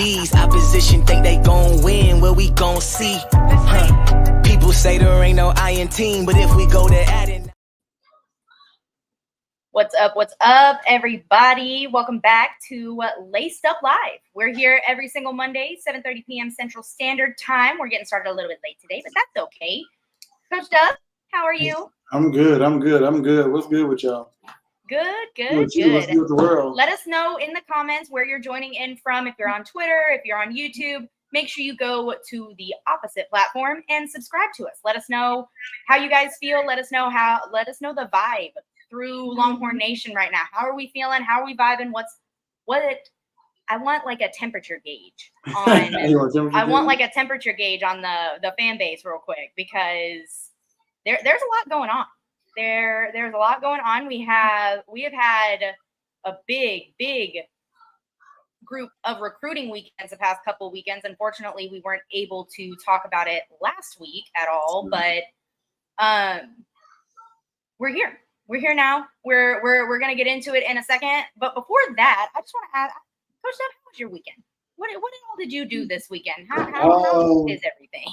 D's. Opposition think they gon' win, well, we gon' see. People say there ain't no I in team, but if we go to adding. What's up, everybody? Welcome back to Laced Up Live. We're here every single Monday, 7:30 p.m. Central Standard Time. We're getting started a little bit late today, but that's okay. Coach Dub, how are you? I'm good. What's good with y'all? Good. What's good with the world? Let us know in the comments where you're joining in from. If you're on Twitter, if you're on YouTube, make sure you go to the opposite platform and subscribe to us. Let us know how you guys feel. Let us know the vibe through Longhorn Nation right now. How are we feeling? How are we vibing? I want like a temperature gauge on I want like a temperature gauge on the fan base real quick, because there's a lot going on. There's a lot going on. We have had a big group of recruiting weekends the past couple of weekends. Unfortunately, we weren't able to talk about it last week at all, but we're here. We're here now. We're gonna get into it in a second. But before that, I just want to ask, Coach Dub, how was your weekend? What all did you do this weekend? How is everything?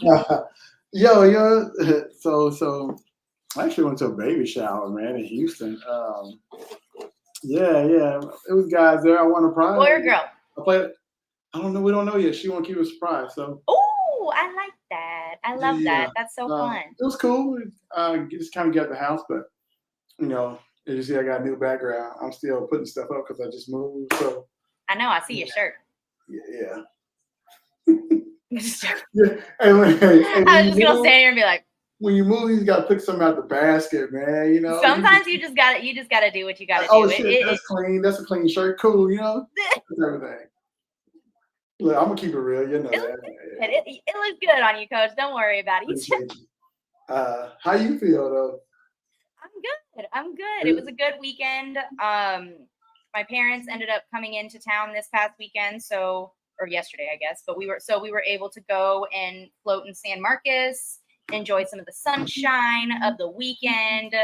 So I actually went to a baby shower, man, in Houston. Yeah, it was guys there. I won a prize. Boy or girl? I played it. I don't know. We don't know yet. She won't keep it a surprise. So. Oh, I like that. I love that. That's so fun. It was cool. Just kind of get the house, but as you see, I got a new background. I'm still putting stuff up because I just moved. So. I know. I see your shirt. Yeah. Hey, I was just gonna stay here and be like, when you move, you gotta pick something out the basket, man. Sometimes you just gotta do what you gotta do. Oh shit, that's clean. That's a clean shirt. Cool, That's everything. Look, I'm gonna keep it real. It looks good on you, Coach. Don't worry about it. How you feel though? I'm good. It was a good weekend. My parents ended up coming into town this past weekend, or yesterday, I guess. But we were able to go and float in San Marcos, enjoy some of the sunshine of the weekend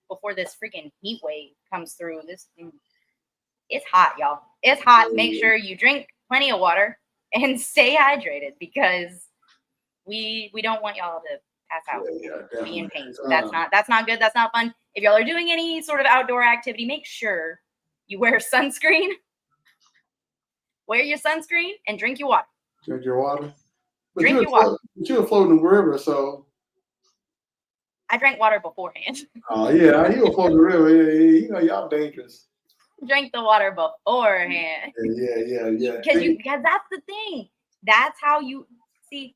before this freaking heat wave comes through. It's hot, y'all. It's hot. Make sure you drink plenty of water and stay hydrated, because we don't want y'all to pass out, be in pain. So that's not good. That's not fun. If y'all are doing any sort of outdoor activity, make sure you wear sunscreen. Wear your sunscreen and drink your water. Drink your water. But drink your water. You were floating in the river, so. I drank water beforehand. Oh yeah, you were floating the river. Yeah, y'all dangerous. Drink the water beforehand. Yeah. Because that's the thing. That's how you see.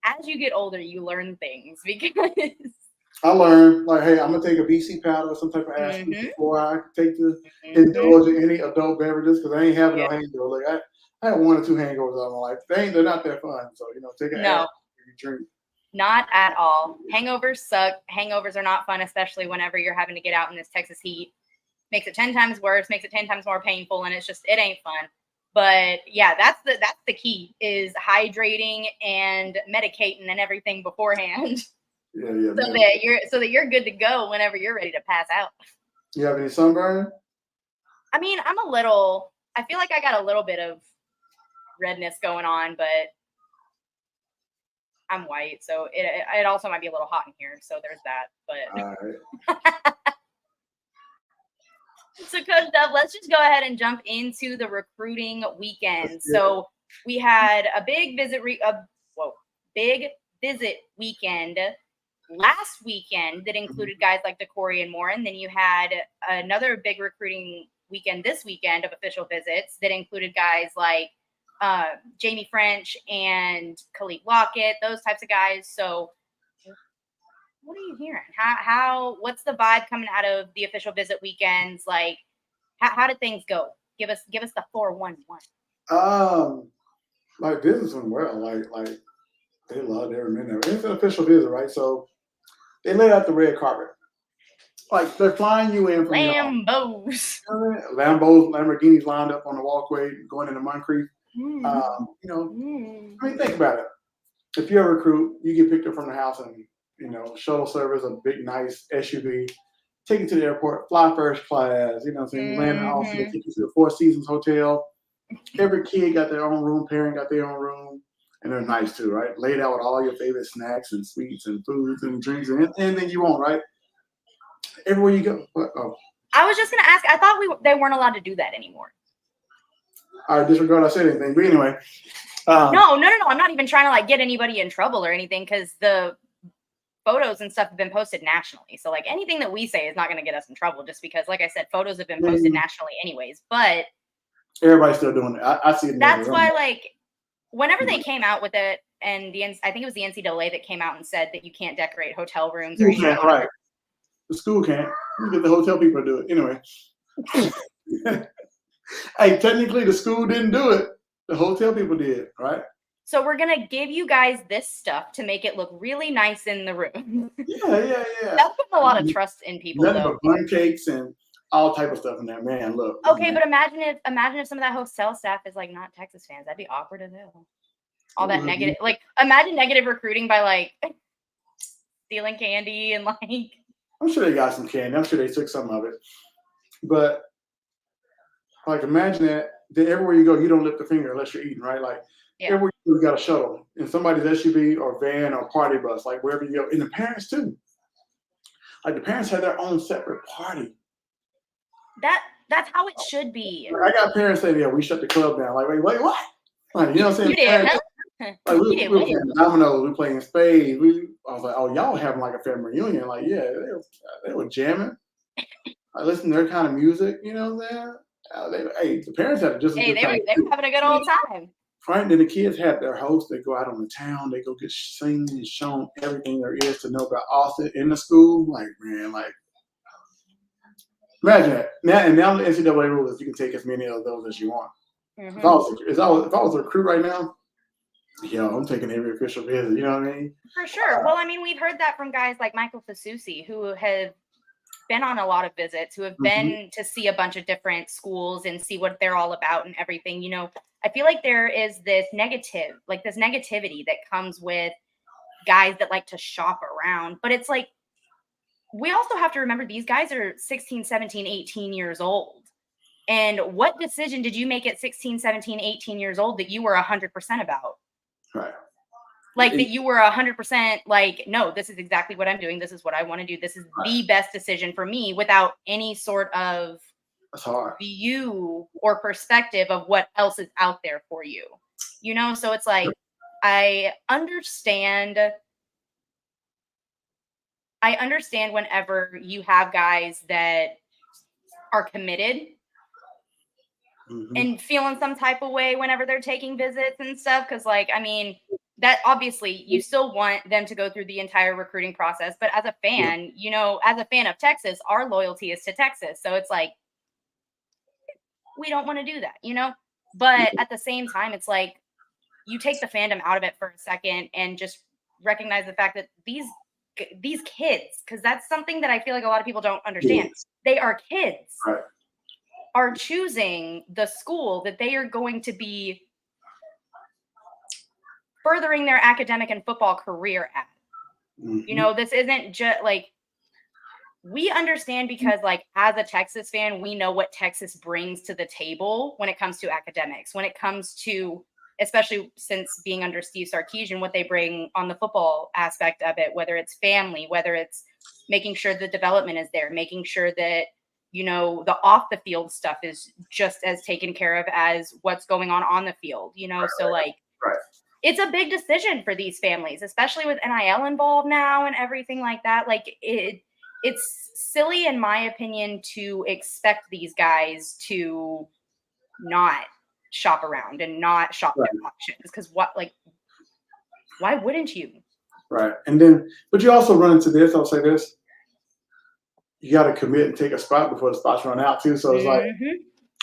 As you get older, you learn things, because I learned, like, hey, I'm gonna take a BC powder or some type of aspirin before I take the indulge in any adult beverages, because I ain't having no hangover. Like I had 1 or 2 hangovers all my life. They're not that fun. So take an aspirin and drink. Not at all. Hangovers suck. Hangovers are not fun, especially whenever you're having to get out in this Texas heat. Makes it 10 times worse. Makes it 10 times more painful, and it ain't fun. But yeah, that's the key, is hydrating and medicating and everything beforehand. Yeah. So that you're good to go whenever you're ready to pass out. You have any sunburn? I mean, I feel like I got a little bit of redness going on, but I'm white, so it also might be a little hot in here. So there's that. But all right. So Coach Dub, let's just go ahead and jump into the recruiting weekend. So we had a big visit weekend last weekend that included guys like Dakorien Moore, and then you had another big recruiting weekend this weekend of official visits that included guys like Jaime Ffrench and Khalid Lockett, those types of guys. So what are you hearing? What's the vibe coming out of the official visit weekends? Like, how did things go? Give us the 411. Like, business went well. Like they loved every minute. It's an official visit, right? So they laid out the red carpet. Like, they're flying you in from Lambos. Lamborghinis lined up on the walkway going into Moncrief. I mean, think about it. If you're a recruit, you get picked up from the house and shuttle service, a big, nice SUV, take you to the airport, fly first class, land in Austin, take you to the Four Seasons Hotel, every kid got their own room, parent got their own room, and they're nice too, right? Laid out with all your favorite snacks and sweets and foods and drinks and anything you want, right? Everywhere you go. I was just gonna ask. I thought they weren't allowed to do that anymore. I disregard I said anything, but anyway. No. I'm not even trying to like get anybody in trouble or anything, because the photos and stuff have been posted nationally. So like anything that we say is not going to get us in trouble, just because, like I said, photos have been posted nationally anyways. But everybody's still doing it. I see it. That's why, like, whenever they came out with it, and I think it was the NCAA that came out and said that you can't decorate hotel rooms or anything. Right. The school can't. You get the hotel people to do it anyway. Hey, technically the school didn't do it. The hotel people did, right? So we're gonna give you guys this stuff to make it look really nice in the room. Yeah. That's putting a lot of trust in people, nothing though. but bun cakes and all type of stuff in there, man. Look. Okay, man. but imagine if some of that hotel staff is like not Texas fans. That'd be awkward as hell. All that negative, like, imagine negative recruiting by like stealing candy and like. I'm sure they got some candy. I'm sure they took some of it, but like imagine that everywhere you go, you don't lift a finger unless you're eating, right? Like everywhere you got a shuttle in somebody's SUV or van or party bus, like wherever you go, and the parents too. Like the parents have their own separate party. That's how it should be. I got parents saying, "Yeah, we shut the club down." Like, wait, what? Like, you know what I'm saying? You did, huh? Like we were playing dominoes, we playing spades. I was like, "Oh, y'all having like a family reunion?" Like, yeah, they were jamming. I listen to their kind of music. You know what I'm saying? Hey, the parents had just. Hey, they were having a good old time. Right, then the kids had their hosts. They go out on the town. They go get seen and shown everything there is to know about Austin in the school. Like, man, like imagine that. Now the NCAA rule is you can take as many of those as you want. Mm-hmm. If I was a recruit right now, I'm taking every official visit. You know what I mean? For sure. Well, I mean, we've heard that from guys like Michael Fasusi, who have been on a lot of visits, who have been to see a bunch of different schools and see what they're all about and everything. You know, I feel like there is this negativity that comes with guys that like to shop around. But it's like, we also have to remember these guys are 16, 17, 18 years old. And what decision did you make at 16, 17, 18 years old that you were 100% about? Right. Like that you were 100% like, no, this is exactly what I'm doing. This is what I want to do. This is the best decision for me, without any sort of view or perspective of what else is out there for you. You know, so it's like, I understand whenever you have guys that are committed and feeling some type of way whenever they're taking visits and stuff. Cause like, I mean, that obviously you still want them to go through the entire recruiting process. But as a fan, you know, as a fan of Texas, our loyalty is to Texas. So it's like, we don't want to do that, you know? But at the same time, it's like, you take the fandom out of it for a second and just recognize the fact that these kids, because that's something that I feel like a lot of people don't understand. They are kids, are choosing the school that they are going to be furthering their academic and football career at. You know, this isn't just like, we understand, because like as a Texas fan, we know what Texas brings to the table when it comes to academics, when it comes to, especially since being under Steve Sarkisian, what they bring on the football aspect of it, whether it's family, whether it's making sure the development is there, making sure that, you know, the off the field stuff is just as taken care of as what's going on the field, you know? So like, it's a big decision for these families, especially with NIL involved now and everything like that. Like it's silly, in my opinion, to expect these guys to not shop around and not shop their options. Because why wouldn't you? Right. And then, but you also run into this, I'll say this, you got to commit and take a spot before the spots run out too. So it's like,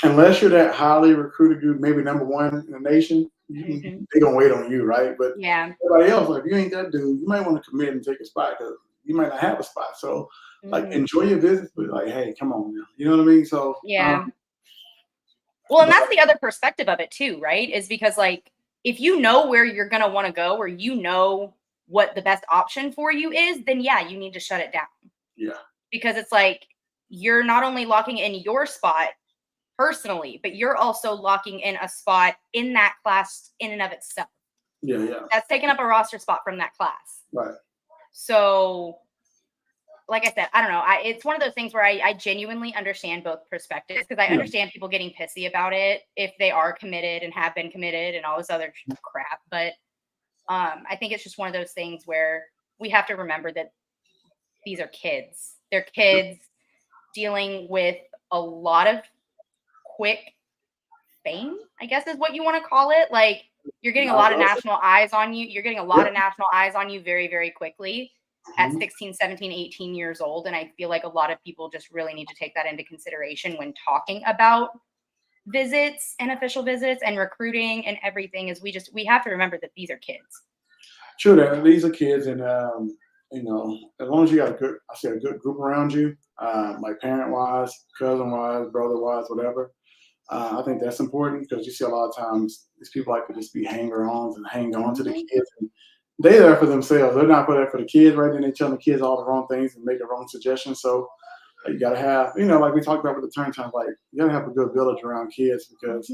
unless you're that highly recruited group, maybe number one in the nation, they're going to wait on you, right? But everybody else, like, if you ain't that dude, you might want to commit and take a spot, because you might not have a spot. So like, enjoy your visit, but like, hey, come on now. You know what I mean? So well, and that's the other perspective of it too, right? Is because like, if you know where you're going to want to go, or you know what the best option for you is, then you need to shut it down. Yeah. Because it's like, you're not only locking in your spot, personally, but you're also locking in a spot in that class in and of itself. Yeah. That's taking up a roster spot from that class. Right. So, like I said, I don't know. It's one of those things where I genuinely understand both perspectives, because I understand people getting pissy about it if they are committed and have been committed and all this other crap. But I think it's just one of those things where we have to remember that these are kids. They're kids dealing with a lot of quick fame, I guess is what you want to call it. Like, you're getting a lot of national eyes on you. You're getting a lot of national eyes on you very, very quickly at 16, 17, 18 years old. And I feel like a lot of people just really need to take that into consideration when talking about visits and official visits and recruiting and everything. Is we have to remember that these are kids. True that. These are kids, and you know, as long as you got a good group around you, like parent-wise, cousin-wise, brother-wise, whatever. I think that's important, because you see a lot of times these people like to just be hanger-ons and hang on to the kids. And they're there for themselves. They're not there for the kids, right? Then they tell the kids all the wrong things and make the wrong suggestions. So you got to have, you know, like we talked about with the turn time, like you got to have a good village around kids, because.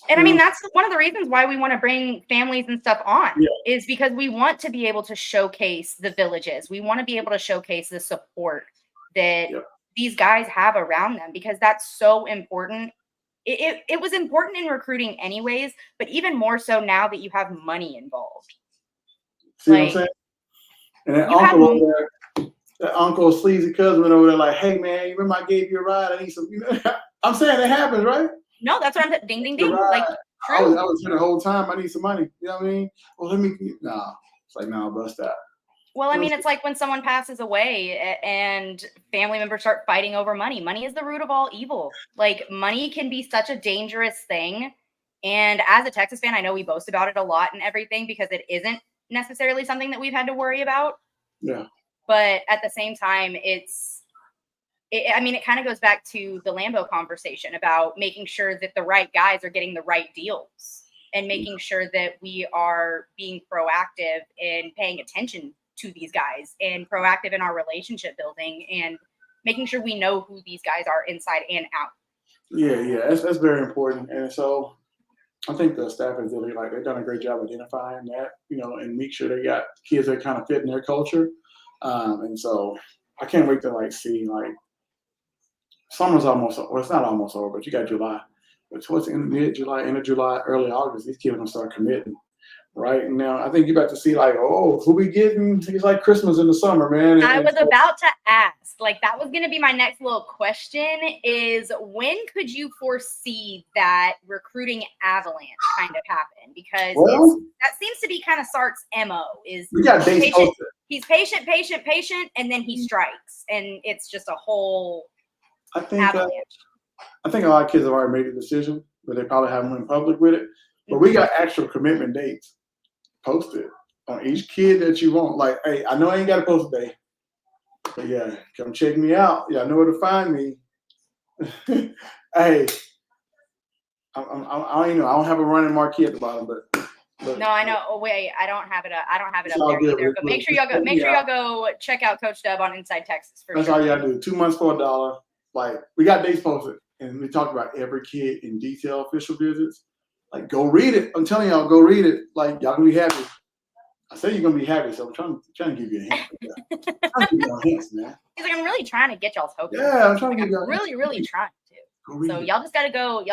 And I mean, that's one of the reasons why we want to bring families and stuff on, is because we want to be able to showcase the villages. We want to be able to showcase the support that these guys have around them, because that's so important. It was important in recruiting anyways, but even more so now that you have money involved. See what I'm saying? And that uncle sleazy cousin went over there like, hey man, you remember I gave you a ride? I need some, you know. I'm saying it happens, right? No, that's what I'm saying. Ding, ding, ding. Like, true. I was here the whole time. I need some money. You know what I mean? Well, it's like, nah, bust that. Well, I mean, it's like when someone passes away and family members start fighting over money. Money is the root of all evil. Like, money can be such a dangerous thing. And as a Texas fan, I know we boast about it a lot and everything, because it isn't necessarily something that we've had to worry about. Yeah. But at the same time, I mean, it kind of goes back to the Lambo conversation about making sure that the right guys are getting the right deals, and making sure that we are being proactive in paying attention to these guys, and proactive in our relationship building, and making sure we know who these guys are inside and out. Yeah, that's very important. And so I think the staff is really, like, they've done a great job identifying that, you know, and make sure they got kids that kind of fit in their culture. And so I can't wait to see summer's almost, well, it's not almost over, but you got July. But towards the mid-July, end of July, early August, these kids are going to start committing. Right? And now I think you're about to see, who we getting? It's like Christmas in the summer, man. I was about to ask. That was going to be my next little question, is when could you foresee that recruiting avalanche kind of happen? Because that seems to be kind of Sark's MO, is we got dates posted. He's patient, and then he strikes. And it's just a whole avalanche. I think a lot of kids have already made a decision, but they probably haven't went public with it. But we got actual commitment dates posted on each kid that you want. Like, hey, I know I ain't got to post a day, but yeah, come check me out. Yeah, I know where to find me. Hey, I don't have a running marquee at the bottom, but no, I know. Oh wait, I don't have it up there either. But make sure y'all go check out Coach Dub on Inside Texas for That's all you gotta do. 2 months for $1. We got dates posted, and we talked about every kid in detail, official visits. Go read it. I'm telling y'all, go read it. Y'all gonna be happy. I say you're gonna be happy, so I'm trying to give you a hint. I'm trying to give y'all hints, man. He's like, I'm really trying to get y'all's hopes. Yeah, I'm trying to give y'all. Really, really trying to. So y'all just gotta go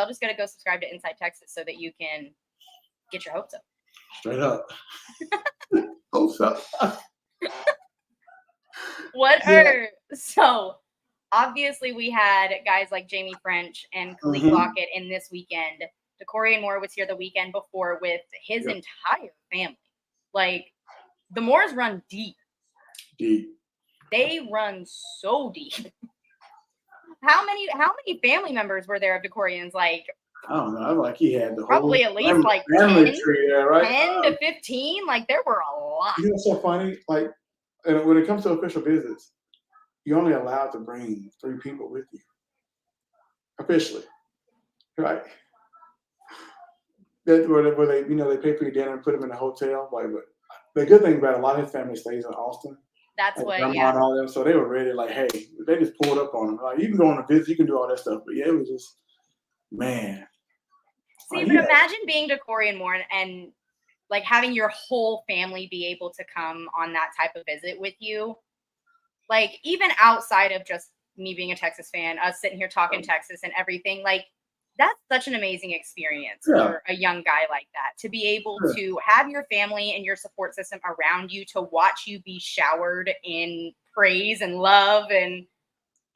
subscribe to Inside Texas so that you can get your hopes up. Straight up. Hopes up. So obviously we had guys like Jaime Ffrench and Khalid Lockett in this weekend. Dakorien Moore was here the weekend before with his entire family. The Moores run deep. They run so deep. How many family members were there of Dakorion's? I don't know. He had the probably whole at least 10 tree there, right? 10 to 15. There were a lot. You know what's so funny? When it comes to official visits, you're only allowed to bring 3 people with you. Officially. Right? Where they pay for your dinner and put them in a hotel. But the good thing about it, a lot of his family stays in Austin. That's like what, grandma yeah. and all them. So they were ready. Like, hey, they just pulled up on them. Like, you can go on a visit, you can do all that stuff. But yeah, it was just, man. See, but imagine being Dakorien Moore and like having your whole family be able to come on that type of visit with you. Like, even outside of just me being a Texas fan, us sitting here talking Texas and everything, like, that's such an amazing experience for a young guy like that, to be able to have your family and your support system around you, to watch you be showered in praise and love and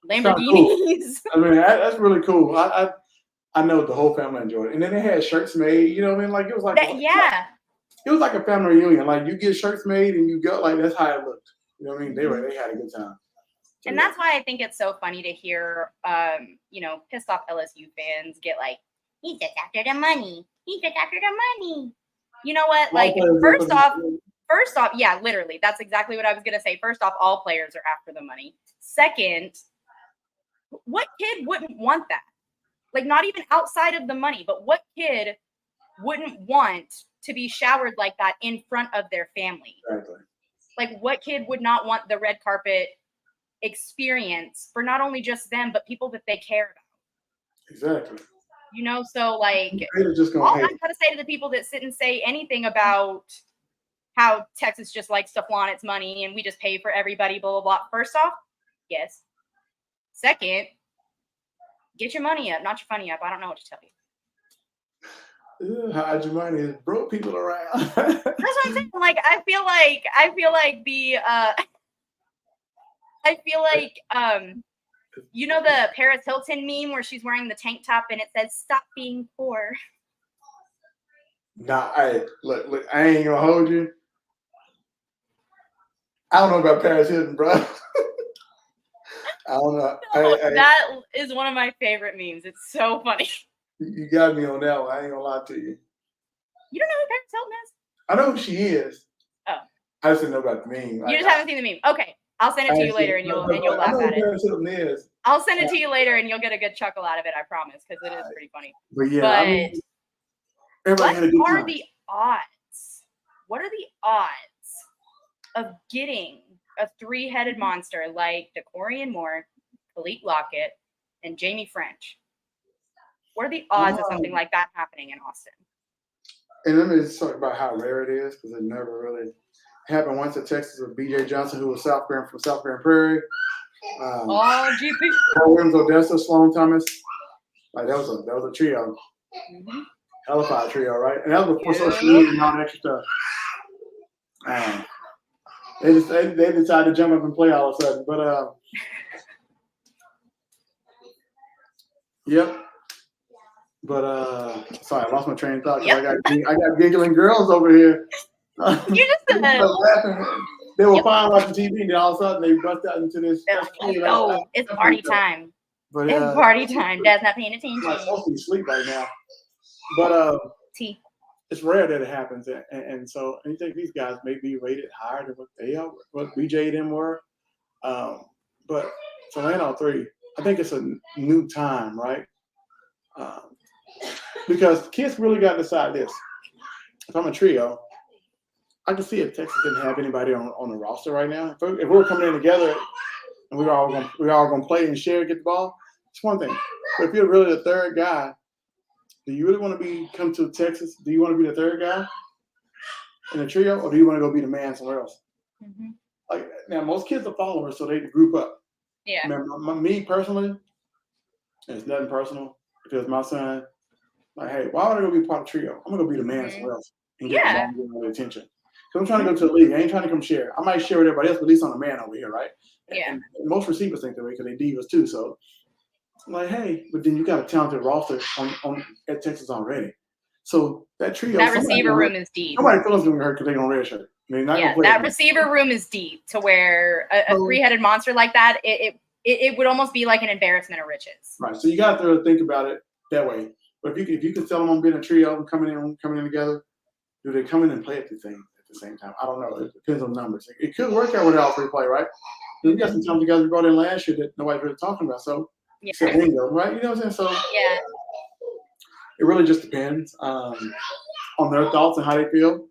Lamborghinis. Cool. I mean, that's really cool. I know the whole family enjoyed it. And then they had shirts made, you know what I mean? Like, it was like, it was like a family reunion. Like, you get shirts made and you go, like, that's how it looked. You know what I mean? They had a good time. So, and that's why I think it's so funny to hear, pissed off LSU fans get like, he's just after the money. He's just after the money. You know what? Like, first off, yeah, literally, that's exactly what I was going to say. First off, all players are after the money. Second, what kid wouldn't want that? Like, not even outside of the money, but what kid wouldn't want to be showered like that in front of their family? Exactly. Like, what kid would not want the red carpet experience for not only just them, but people that they care about? Exactly. You know, so like, just all I've got to say to the people that sit and say anything about how Texas just likes to flaunt its money and we just pay for everybody, blah, blah, blah. First off, yes. Second, get your money up, not your funny up. I don't know what to tell you. Hide your money. It's broke people around. That's what I'm saying. Like, I feel like the you know the Paris Hilton meme where she's wearing the tank top and it says "Stop being poor." Nah, look, I ain't gonna hold you. I don't know about Paris Hilton, bro. I don't know. That is one of my favorite memes. It's so funny. You got me on that one. I ain't gonna lie to you. You don't know who Paris Hilton is? I know who she is. Oh. I just didn't know about the meme. You just haven't seen the meme. Okay. I'll send it to you later and you'll laugh at it. I'll send it to you later and you'll get a good chuckle out of it, I promise, because it is pretty funny. But yeah, I mean, what are the odds? What are the odds of getting a three-headed monster like Dakorien Moore, Khalid Lockett, and Jaime Ffrench? What are the odds of something like that happening in Austin? And let me just talk about how rare it is, because it never really happened once in Texas with B.J. Johnson, who was from South Grand Prairie. GP. Williams, Odessa, Sloan Thomas. Like, that was a trio. Mm-hmm. Hellified trio, right? And that was before social media and all that extra stuff. They decided to jump up and play all of a sudden. But yep. But sorry, I lost my train of thought. Yep. I got giggling girls over here. You just laughing. They were fine watching TV, and then all of a sudden they bust out into this. Oh, it's party time. But it's party time. Dad's not paying attention. I'm supposed to be asleep right now. But it's rare that it happens, and so you think these guys may be rated higher than what BJ and them were. But to land on 3, I think it's a new time, right? Because kids really got to decide this. If I'm a trio, I can see if Texas didn't have anybody on the roster right now. If we're coming in together and we're all gonna play and share, get the ball, it's one thing. But if you're really the third guy, do you really want to come to Texas? Do you want to be the third guy in a trio, or do you want to go be the man somewhere else? Mm-hmm. Like, now, most kids are followers, so they group up. Yeah. Me personally, it's nothing personal. If it was my son, like, hey, why would I go be part of trio? I'm gonna go be the man somewhere else and get the attention. So I'm trying to go to the league. I ain't trying to come share. I might share with everybody else, but at least I'm a man over here, right? Yeah. And most receivers think that way because they divas too. So I'm like, hey, but then you got a talented roster at Texas already. So that trio, that receiver room is deep. Nobody feels gonna hurt because they're gonna red shirt. I mean, that receiver room is deep to where a three-headed monster like that, it would almost be like an embarrassment of riches. Right. So you got to think about it that way. But if you could tell them on being a trio and coming in together, do they come in and play at the same time? I don't know. It depends on numbers. It could work out with all 3 play, right? We got some times together we brought in last year that nobody's really talking about. So bingo, right? You know what I'm saying? So it really just depends on their thoughts and how they feel.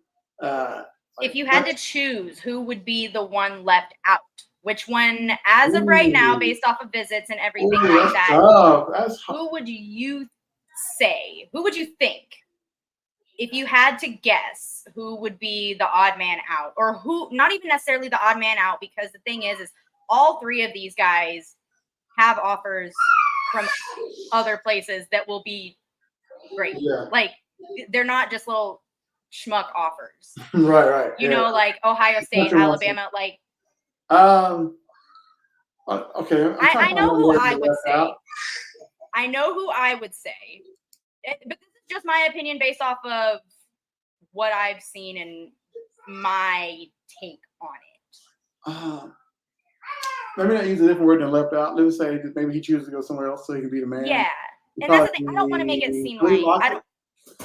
If you had to choose, who would be the one left out? Which one, as of right now, based off of visits and everything like that, who would you say? Who would you think? If you had to guess, who would be the odd man out? Or who, not even necessarily the odd man out, because the thing is all three of these guys have offers from other places that will be great. Yeah. Like, they're not just little schmuck offers. Right. You know, like Ohio State, Alabama, like. Okay. I know who I would say. I know who I would say. But this is just my opinion based off of what I've seen and my take on it. Let me not use a different word than left out. Let's say that maybe he chooses to go somewhere else so he can be the man. Yeah. And that's the thing. I don't want to make it seem like I don't.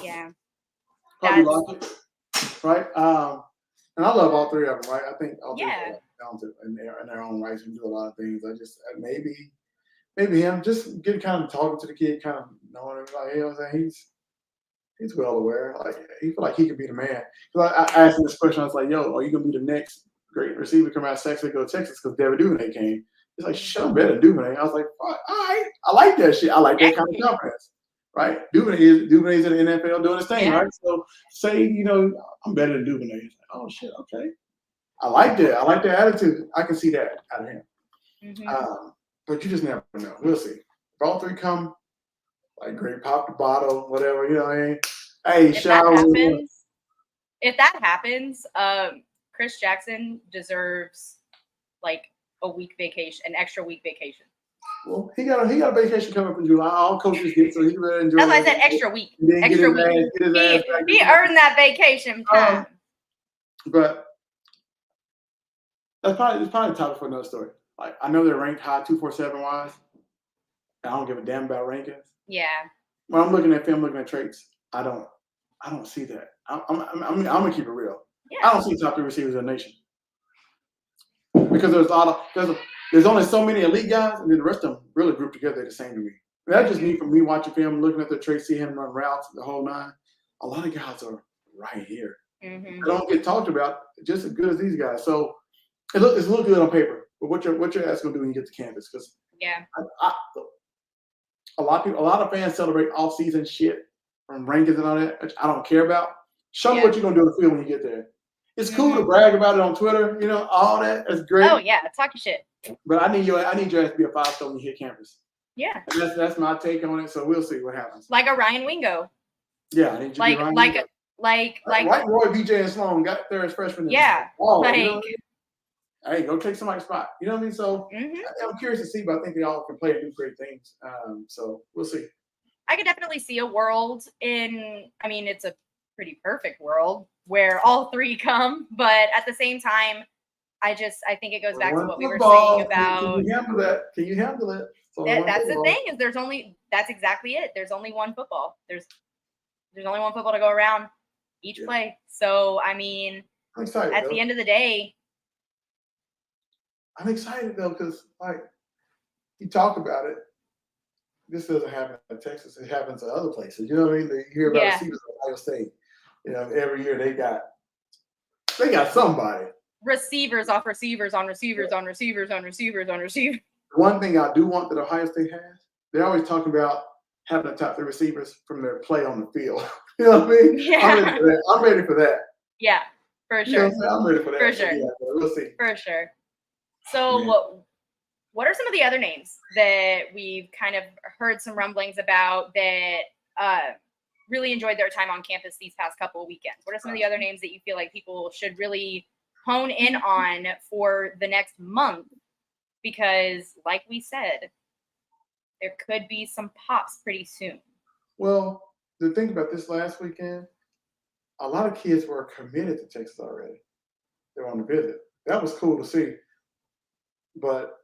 Yeah. Probably Lockett, right? And I love all three of them, right? I think all three are talented in their own rights and do a lot of things. I just maybe him just get kind of talking to the kid, kind of knowing him, like, you know what I'm saying? He's well aware. Like he feel like he could be the man. Because I asked him this question. I was like, "Yo, are you gonna be the next great receiver come out of Texas, go to Texas?" Because David Duvernay came. He's like, "Shut up, better Duvernay." I was like, "All right, I like that shit. I like that kind of confidence." Right? Duvernay's in the NFL doing his thing, right? So say, I'm better than Duvernay. He's like, "Oh shit, okay." I like that. I like that attitude. I can see that out of him. Mm-hmm. But you just never know. We'll see. If all three come, like great, pop the bottle, whatever, you know what I mean? Hey, if that happens, Chris Jackson deserves like a week vacation, an extra week vacation. Well, he got a vacation coming up in July. All coaches get, so he better enjoy. That's why I said extra week. Extra week. He earned that vacation time. But it's probably a topic for another story. Like I know they're ranked high 247 wise. I don't give a damn about rankings. Yeah. When I'm looking at film, looking at traits, I don't see that. I'm gonna keep it real. Yeah. I don't see top 3 receivers in the nation because there's only so many elite guys, and then the rest of them really group together the same to me. And that's just me from me watching film, looking at the traits, see him run routes, the whole nine. A lot of guys are right here. Mm-hmm. They don't get talked about just as good as these guys. So it's look good on paper, but what your ass gonna do when you get to campus? Because a lot of fans celebrate off-season shit from rankings and all that, which I don't care about. Show me what you're gonna do in the field when you get there. It's cool to brag about it on Twitter, all that. That's great. Oh yeah, talking shit. But I need your ass to be a 5-star when you hit campus. Yeah. And that's my take on it. So we'll see what happens. Like a Ryan Wingo. Yeah, I need you to be Ryan Wingo. Like Roy, BJ, and Sloan got there as freshmen. Yeah. Hey, go take somebody's spot. You know what I mean? So I'm curious to see, but I think they all can play and do great things. So we'll see. I could definitely see a world it's a pretty perfect world where all three come, but at the same time, I think it goes back to what we were saying about. Can you handle that? Can you handle it? That's the thing is that's exactly it. There's only one football. There's only one football to go around each play. So I'm excited, at the end of the day. I'm excited though, because you talk about it. This doesn't happen in Texas. It happens in other places. You know what I mean? You hear about receivers at Ohio State. Every year they got somebody. Receivers off receivers on receivers on receivers on receivers on receivers. One thing I do want that Ohio State has, they're always talking about having the top 3 receivers from their play on the field. You know what I mean? Yeah. I'm ready for that. Yeah, for sure. I'm ready for that. For sure. Yeah, we'll see. For sure. So what are some of the other names that we've kind of heard some rumblings about that really enjoyed their time on campus these past couple of weekends? What are some of the other names that you feel like people should really hone in on for the next month? Because like we said, there could be some pops pretty soon. Well, the thing about this last weekend, a lot of kids were committed to Texas already. They were on the visit. That was cool to see. But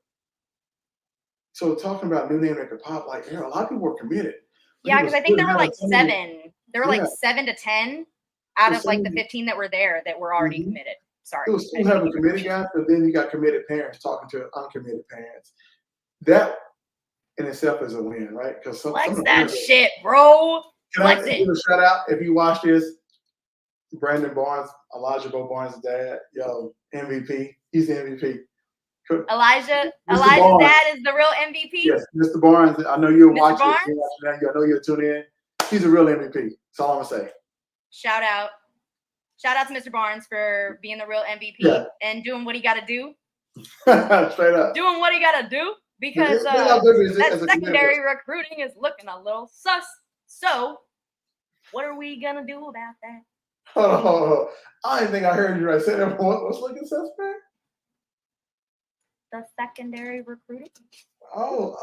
so talking about new name that could pop, a lot of people were committed. Yeah, because I think there were like 7. There were like 7 to 10 out of the 15 that were there that were already committed. Sorry. It was still having committed guys, but then you got committed parents talking to uncommitted parents. That in itself is a win, right? Because flex that shit, bro. Can I give a shout out if you watch this? Brandon Barnes, Elijah Bo Barnes' dad, yo, MVP. He's the MVP. Elijah's Barnes. dad is the real MVP? Yes, Mr. Barnes. I know you're Mr. watching. Barnes? I know you'll tune in. He's a real MVP. That's all I'm gonna say. Shout out to Mr. Barnes for being the real MVP and doing what he got to do. Straight up. Doing what he got to do because that secondary recruiting is looking a little sus. So, what are we gonna do about that? Hold on. I didn't think I heard you right. Say that. What's looking suspect? The secondary recruiting. Oh,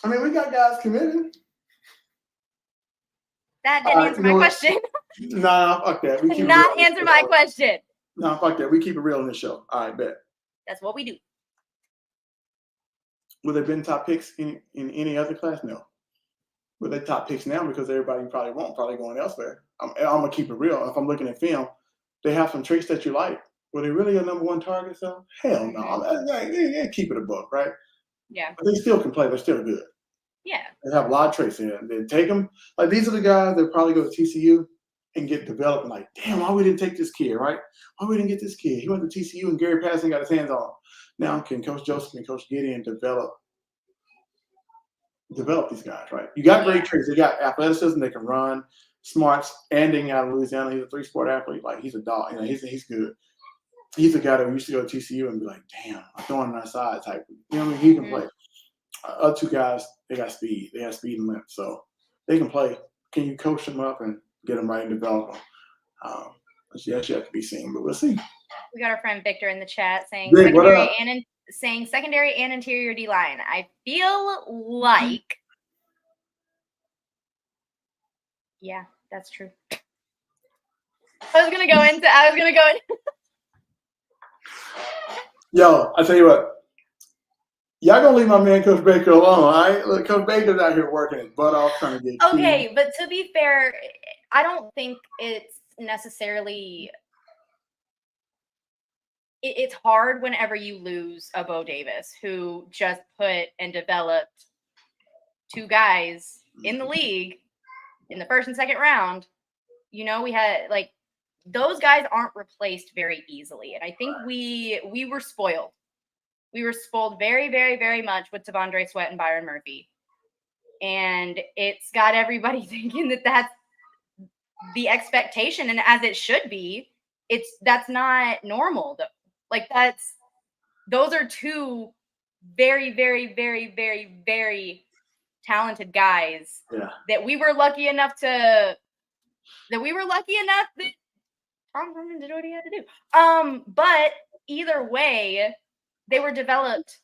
I mean, we got guys committed. That didn't answer my question. Nah, fuck that. We not answer my question. No, fuck that. We keep it real in this show. All right, bet. That's what we do. Would there been top picks in any other class? No. But they top picks now because everybody probably won't, probably going elsewhere. I'm gonna keep it real. If I'm looking at film, they have some traits that you like. Were they really a number one target? So hell no. Keep it a book, right? Yeah. But they still can play. They're still good. Yeah. They have a lot of traits in it. They take them. Like these are the guys that probably go to TCU and get developed. And like, damn, why we didn't take this kid, right? Why we didn't get this kid? He went to TCU and Gary Patterson got his hands on him. Now can Coach Joseph and Coach Gideon develop these guys, right? You got great traits. They got athleticism. They can run, smarts, and they out of Louisiana. He's a 3-sport athlete. Like he's a dog. You know, he's good. He's a guy that used to go to TCU and be like, damn, I'm throwing on our side type. You know what I mean? He can play. Other two guys, they got speed. They have speed and length, so they can play. Can you coach them up and get them right and develop them? That's yet to be seen, but we'll see. We got our friend Victor in the chat saying Vic, secondary and interior D line. I feel like, yeah, that's true. I was gonna go into. Yo, I tell you what. Y'all gonna leave my man Coach Baker alone, all right? Look, Coach Baker's out here working his butt off trying to get okay, but to be fair, I don't think it's necessarily it's hard whenever you lose a Bo Davis who just put and developed two guys in the league in the first and second round. You know, we had like those guys aren't replaced very easily. And I think we were spoiled. We were spoiled very, very, very much with Devondre Sweat and Byron Murphy. And it's got everybody thinking that that's the expectation. And as it should be, that's not normal though. Like those are two very, very, very, very, very talented guys that we were lucky enough that Tom Herman did what he had to do. But either way, they were developed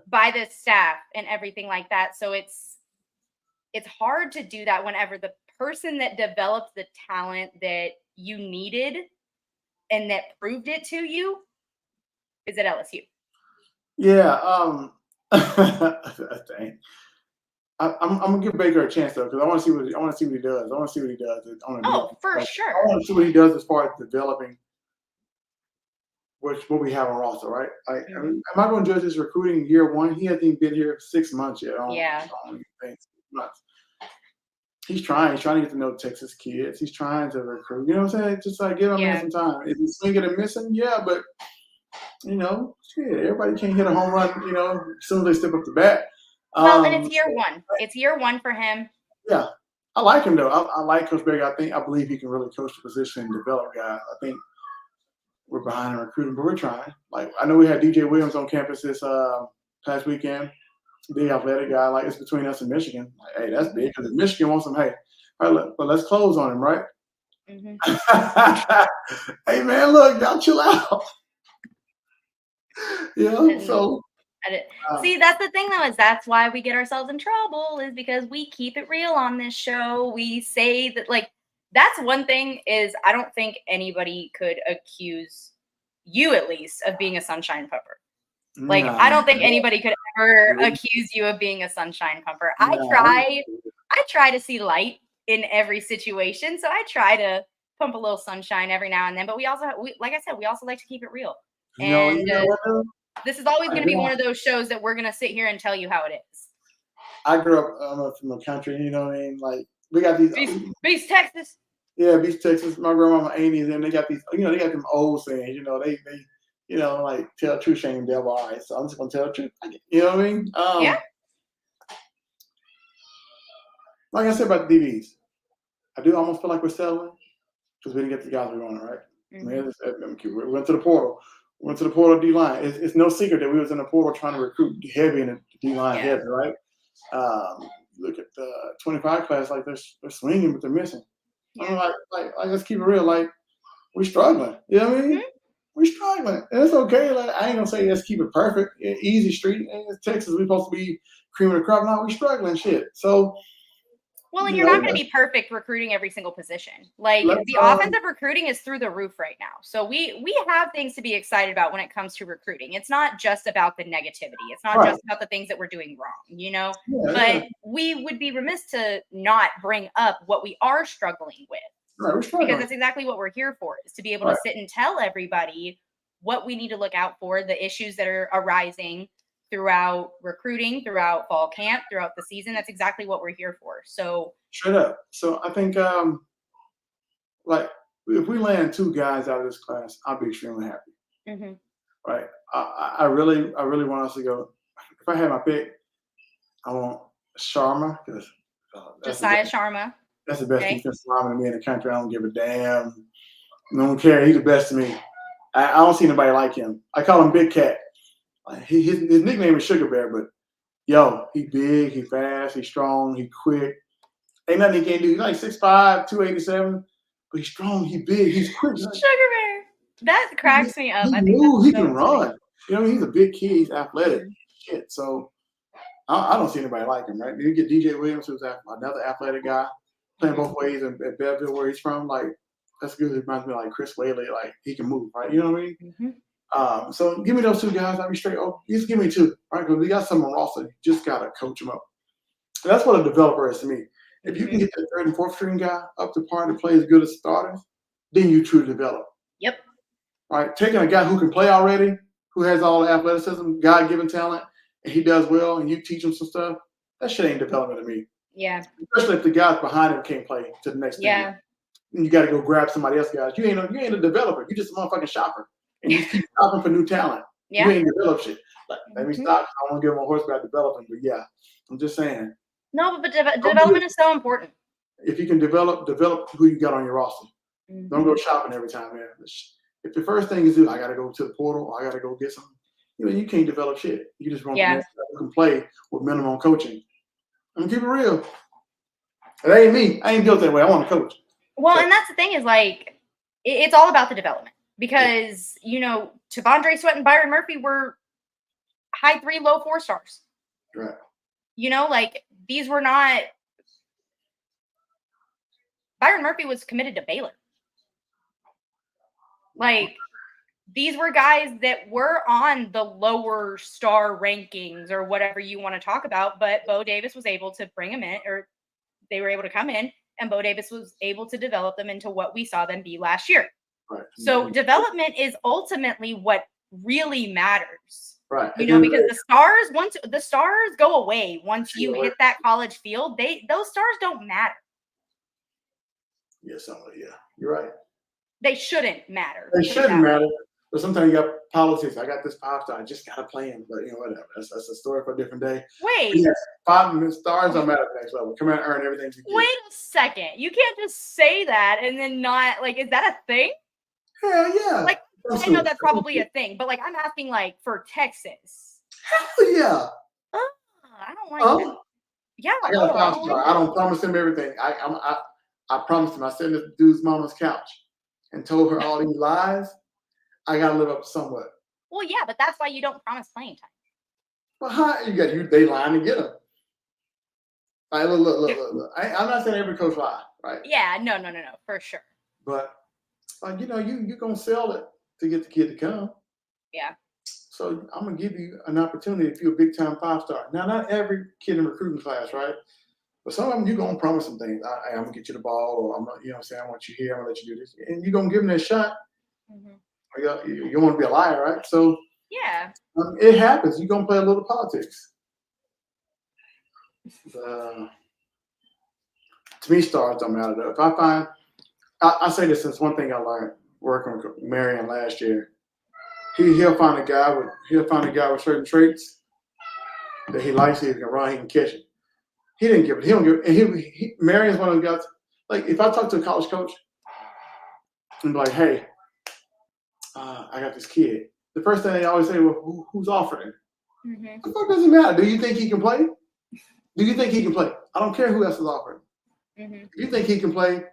by this staff and everything like that. So it's hard to do that whenever the person that developed the talent that you needed and that proved it to you is at LSU. Yeah. Dang. I'm gonna give Baker a chance though, because I want to see what he does. I want to see what he does. For sure. I want to see what he does as far as developing what we have on roster, right? Like, I mean, am I going to judge his recruiting year one? He hasn't even been here 6 months yet. I don't think 6 months. He's trying to get to know Texas kids. He's trying to recruit. You know what I'm saying? Just like give him some time. Is he swinging and missing? Yeah, but you know, shit, everybody can't hit a home run. You know, as soon as they step up the bat. Well, and it's year one. It's year one for him. Yeah, I like him though. I like Coach Baker. I believe he can really coach the position and develop guys. I think we're behind in recruiting, but we're trying. Like I know we had DJ Williams on campus this past weekend. Big athletic guy. Like it's between us and Michigan. Like, hey, that's big because if Michigan wants him, hey, all right, but let's close on him, right? Hey man, look, y'all chill out. So. See, that's the thing though, is that's why we get ourselves in trouble, is because we keep it real on this show. We say that, like, that's one thing is I don't think anybody could accuse you, at least, of being a sunshine pumper. Like, I don't think anybody could ever accuse you of being a sunshine pumper. I try to see light in every situation, so I try to pump a little sunshine every now and then. But we also, like I said, we also like to keep it real. This is always going to be one of those shows that we're going to sit here and tell you how it is. I grew up from the country, you know what I mean? Like, we got these. Beast Texas. Yeah, Beach, Texas. My grandmama Amy's, and they got these, they got them old sayings. They like tell the truth, shame the devil. All right, so I'm just gonna tell the truth. You know what I mean? Yeah. Like I said about the DVs, I do almost feel like we're settling because we didn't get the guys we wanted, right? We went to the portal. We went to the portal D line. It's no secret that we was in the portal trying to recruit heavy in the D line heavy, right? Look at the 25 class, like they're swinging, but they're missing. Yeah. Like let's keep it real. Like we're struggling. You know what I mean? We're struggling, and it's okay. Like I ain't gonna say let's keep it perfect, easy street. It's Texas, we're supposed to be cream of the crop. Now we're struggling, shit. So. Well, and you're not going to be perfect recruiting every single position. Like the offensive recruiting is through the roof right now. So we have things to be excited about when it comes to recruiting. It's not just about the negativity. It's not just about the things that we're doing wrong, but we would be remiss to not bring up what we are struggling with. Because that's exactly what we're here for, is to be able to sit and tell everybody what we need to look out for, the issues that are arising throughout recruiting, throughout fall camp, throughout the season. That's exactly what we're here for. So straight up. So I think like if we land 2 guys out of this class, I'll be extremely happy. Right. I really want us to go. If I had my pick, I want Sharma because Josiah Sharma. That's the best defensive lineman to me in the country. I don't give a damn. I don't care. He's the best to me. I don't see anybody like him. I call him Big Cat. His nickname is Sugar Bear, but he big, he fast, he's strong, he quick. Ain't nothing he can't do. He's like 6'5", 287, but he's strong, he big, he's quick. Sugar Bear. That cracks me up. He can run. He's a big kid. He's athletic. Shit. So I don't see anybody like him, right? You get DJ Williams, who's another athletic guy, playing both ways at Belleville, where he's from. Like that's good. It reminds me of like Chris Whaley. Like he can move, right? You know what I mean? So give me those 2 guys. I'll be straight. Oh, just give me 2, right? Because we got some on roster. You just gotta coach them up. And that's what a developer is to me. If you can get the 3rd and 4th string guy up to par to play as good as starters, then you truly develop. Yep. Right. Taking a guy who can play already, who has all the athleticism, God-given talent, and he does well, and you teach him some stuff, that shit ain't development to me. Yeah. Especially if the guys behind him can't play to the next thing. Yeah. And you got to go grab somebody else, guys. You ain't a developer. You just a motherfucking shopper. And you keep shopping for new talent. Yeah. You ain't develop shit. Like, let me stop. I don't want to get my horse about developing, but yeah, I'm just saying. No, but development is so important. If you can develop who you got on your roster. Don't go shopping every time, man. If the first thing is, I got to go to the portal, I got to go get something. You can't develop shit. You just want to can play with minimum coaching. I'm gonna keep it real. It ain't me. I ain't built that way. I want to coach. Well, and that's the thing is like, it's all about the development because, T'Vondre Sweat and Byron Murphy were high 3, low 4 stars. Right. Like these were not. Byron Murphy was committed to Baylor. Like these were guys that were on the lower star rankings or whatever you want to talk about, but Bo Davis was able to bring them in, or they were able to come in, and Bo Davis was able to develop them into what we saw them be last year. Right. So development is ultimately what really matters. Right. Because once the stars go away, once you hit that college field, those stars don't matter. Yeah, you're right. They shouldn't matter. They shouldn't matter. But sometimes you got politics. I got this 5-star. I just got to play him. But, whatever. That's a story for a different day. Wait. Yes, 5 stars don't matter at the next level. Come out and earn everything you get. Wait a second. You can't just say that and then not, like, is that a thing? Hell yeah. Like, I know that's probably a thing. But, like, I'm asking, like, for Texas. Hell yeah. I don't like that. Yeah. I got a 5-star. I don't promise him everything. I promised him. I sat at the dude's mama's couch and told her all these lies. I gotta live up to somewhat. Well, yeah, but that's why you don't promise playing time. Well, how they lying to get them. Right, look. I'm not saying every coach lie, right? Yeah, no, for sure. But you're gonna sell it to get the kid to come. Yeah. So I'm gonna give you an opportunity if you're a big time 5-star. Now, not every kid in the recruiting class, right? But some of them, you're going to promise some things. I'm going to get you the ball, or I'm going to, I want you here, I'm going to let you do this. And you're going to give them that shot. Mm-hmm. You want to be a liar, right? So, yeah, it happens. You're going to play a little politics. To me, stars don't matter. If I find I say this since one thing I learned working with Marion last year. He'll find a guy with certain traits that he likes. He can run. He can catch it. He didn't give it. He don't give it. And Marion's one of the guys. Like if I talk to a college coach and be like, "Hey, I got this kid," the first thing they always say, "Well, who's offering?" Mm-hmm. The fuck doesn't matter. Do you think he can play? Do you think he can play? I don't care who else is offering. Mm-hmm. If you think he can play,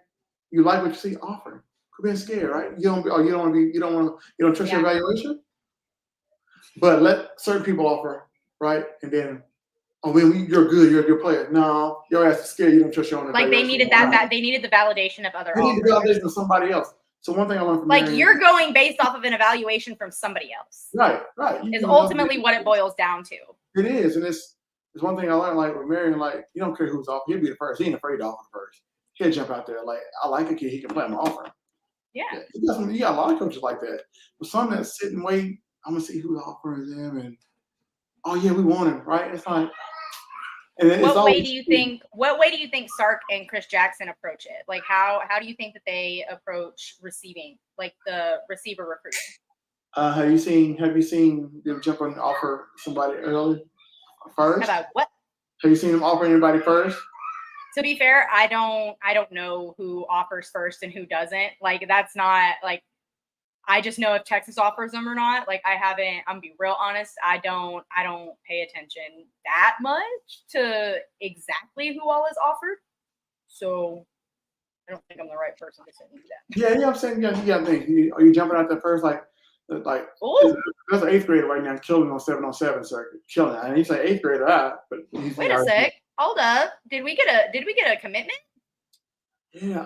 you like what you see, offer. Quit being scared, right? You don't trust your evaluation. But let certain people offer, right? And then, you're good, you're a good player. No, your ass is scared. You don't trust your own Like evaluation. they needed that. They needed the validation of other. They need the validation of somebody else. So one thing I learned from like Marion, you're going based off of an evaluation from somebody else. right. Is ultimately what it boils down to. It is, and it's one thing I learned. Like with Marion, like you don't care who's off. He'll be the first. He ain't afraid to offer first. He'll jump out there. Like I like a kid. He can play. I'm gonna offer. Yeah. You got a lot of coaches like that. But some that sit and wait. I'm gonna see who's offering them, and oh yeah, we want him, right? It's like. And what way do you think Sark and Chris Jackson approach it? Like how do you think that they approach receiving, like the receiver recruiting? Have you seen them jump on and offer somebody early first? About what? Have you seen them offer anybody first? To be fair, I don't know who offers first and who doesn't. Like that's not like I just know if Texas offers them or not. Like I'm gonna be real honest. I don't pay attention that much to exactly who all is offered. So I don't think I'm the right person to say that. Yeah, you know what I'm saying? You got me. Are you jumping out there first? Like there's an 8th grader right now killing on 7-on-7 circuit. Killing. And he's an 8th grader, but wait a sec. Hold up. Did we get a commitment? Yeah,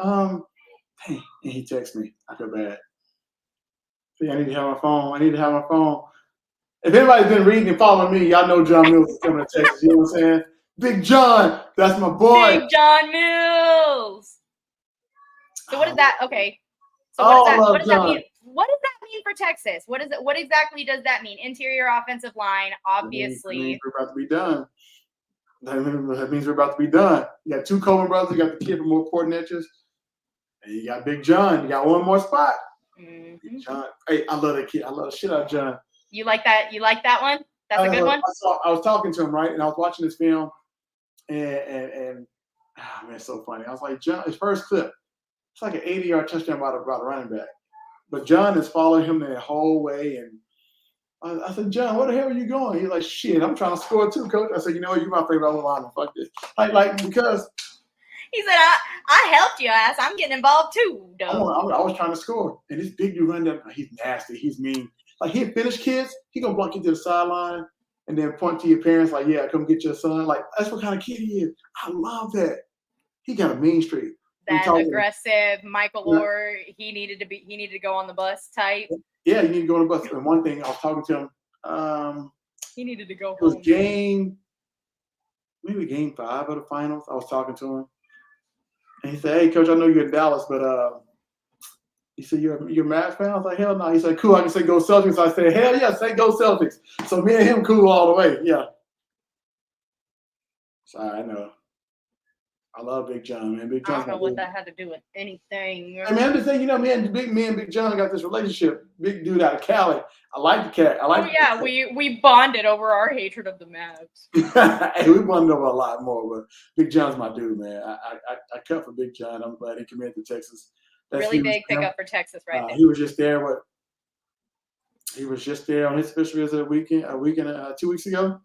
dang, and he texted me. I feel bad. I need to have my phone. If anybody's been reading and following me, y'all know John Mills is coming to Texas. You know what I'm saying? Big John, that's my boy. Big John Mills. So what is that? Okay. So what does that mean? What does that mean for Texas? What exactly does that mean? Interior offensive line, obviously. That means we're about to be done. That means we're about to be done. You got 2 Coleman brothers. You got the kid from more Portneches. And you got Big John. You got one more spot. Mm-hmm. John. Hey, I love that kid. I love the shit out of John. You like that? You like that one? That's a good one? I was talking to him, right? And I was watching this film. And oh, man, it's so funny. I was like, John, his first clip, it's like an 80-yard touchdown by the running back. But John is following him the whole way. And I said, John, where the hell are you going? He's like, shit, I'm trying to score too, coach. I said, you know what? You're my favorite lineman. Fuck this. Because he said, I helped your ass. I'm getting involved too, though. I was trying to score. And this big dude run down. He's nasty. He's mean. Like, he'll finish kids. He going to block you to the sideline and then point to your parents like, yeah, come get your son. Like, that's what kind of kid he is. I love that. He got a mean streak. That aggressive Michael Orr, he needed to go on the bus type. Yeah, you need to go on the bus. And one thing, I was talking to him. He needed to go home. It was game 5 of the finals. I was talking to him. And he said, hey, coach, I know you're in Dallas, but he said, you're a Mavs fan? I was like, hell no. He said, cool, I can say go Celtics. I said, hell yeah, say go Celtics. So me and him cool all the way. Yeah. Sorry, I know. I love Big John, man. Big John. I don't know what that had to do with anything. I mean, I'm just saying, me and Big John got this relationship. Big dude out of Cali. I like the cat. We bonded over our hatred of the Mavs. Hey, we bonded over a lot more, but Big John's my dude, man. I cut for Big John. I'm glad he committed to Texas. Really big pickup for Texas, right there. He was just there. He was just there on his official visit a week and 2 weeks ago.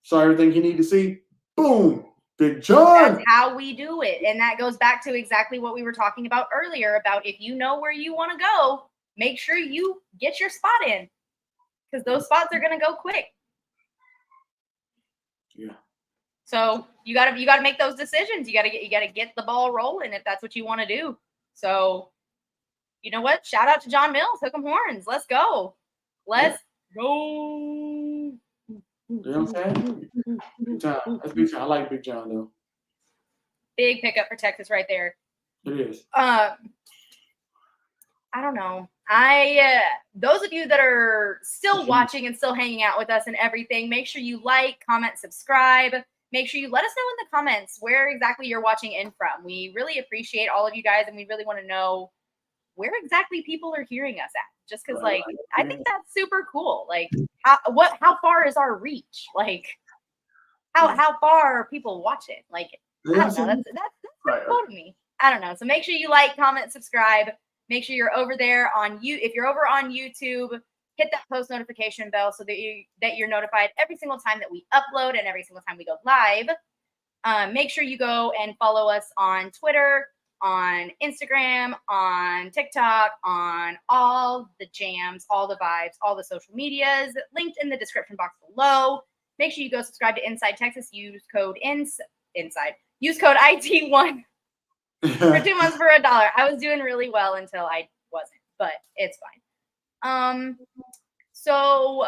Saw everything he needed to see. Boom. Big John. That's how we do it. And that goes back to exactly what we were talking about earlier about if you know where you want to go, make sure you get your spot in because those spots are going to go quick. Yeah. So you got to make those decisions. You got to get the ball rolling if that's what you want to do. So you know what? Shout out to John Mills. Hook 'em horns. Let's go. Let's go. You know what I'm saying? Big John. That's Big John. I like Big John though. Big pickup for Texas right there. It is. I don't know. Those of you that are still watching and still hanging out with us and everything, make sure you like, comment, subscribe. make sure you let us know in the comments where exactly you're watching in from. We really appreciate all of you guys, and we really want to know where exactly people are hearing us at. Just because, like, I think that's super cool. Like, how far is our reach? Like, how far are people watching? Like, I don't know. That's pretty cool to me. I don't know. So make sure you like, comment, subscribe. Make sure you're over there on if you're over on YouTube, hit that post notification bell so that you're notified every single time that we upload and every single time we go live. Make sure you go and follow us on Twitter, on Instagram, on TikTok, on all the jams, all the vibes, all the social medias, linked in the description box below. Make sure you go subscribe to Inside Texas. Use code Use code IT1 for 2 months for $1. I was doing really well until I wasn't, but it's fine. So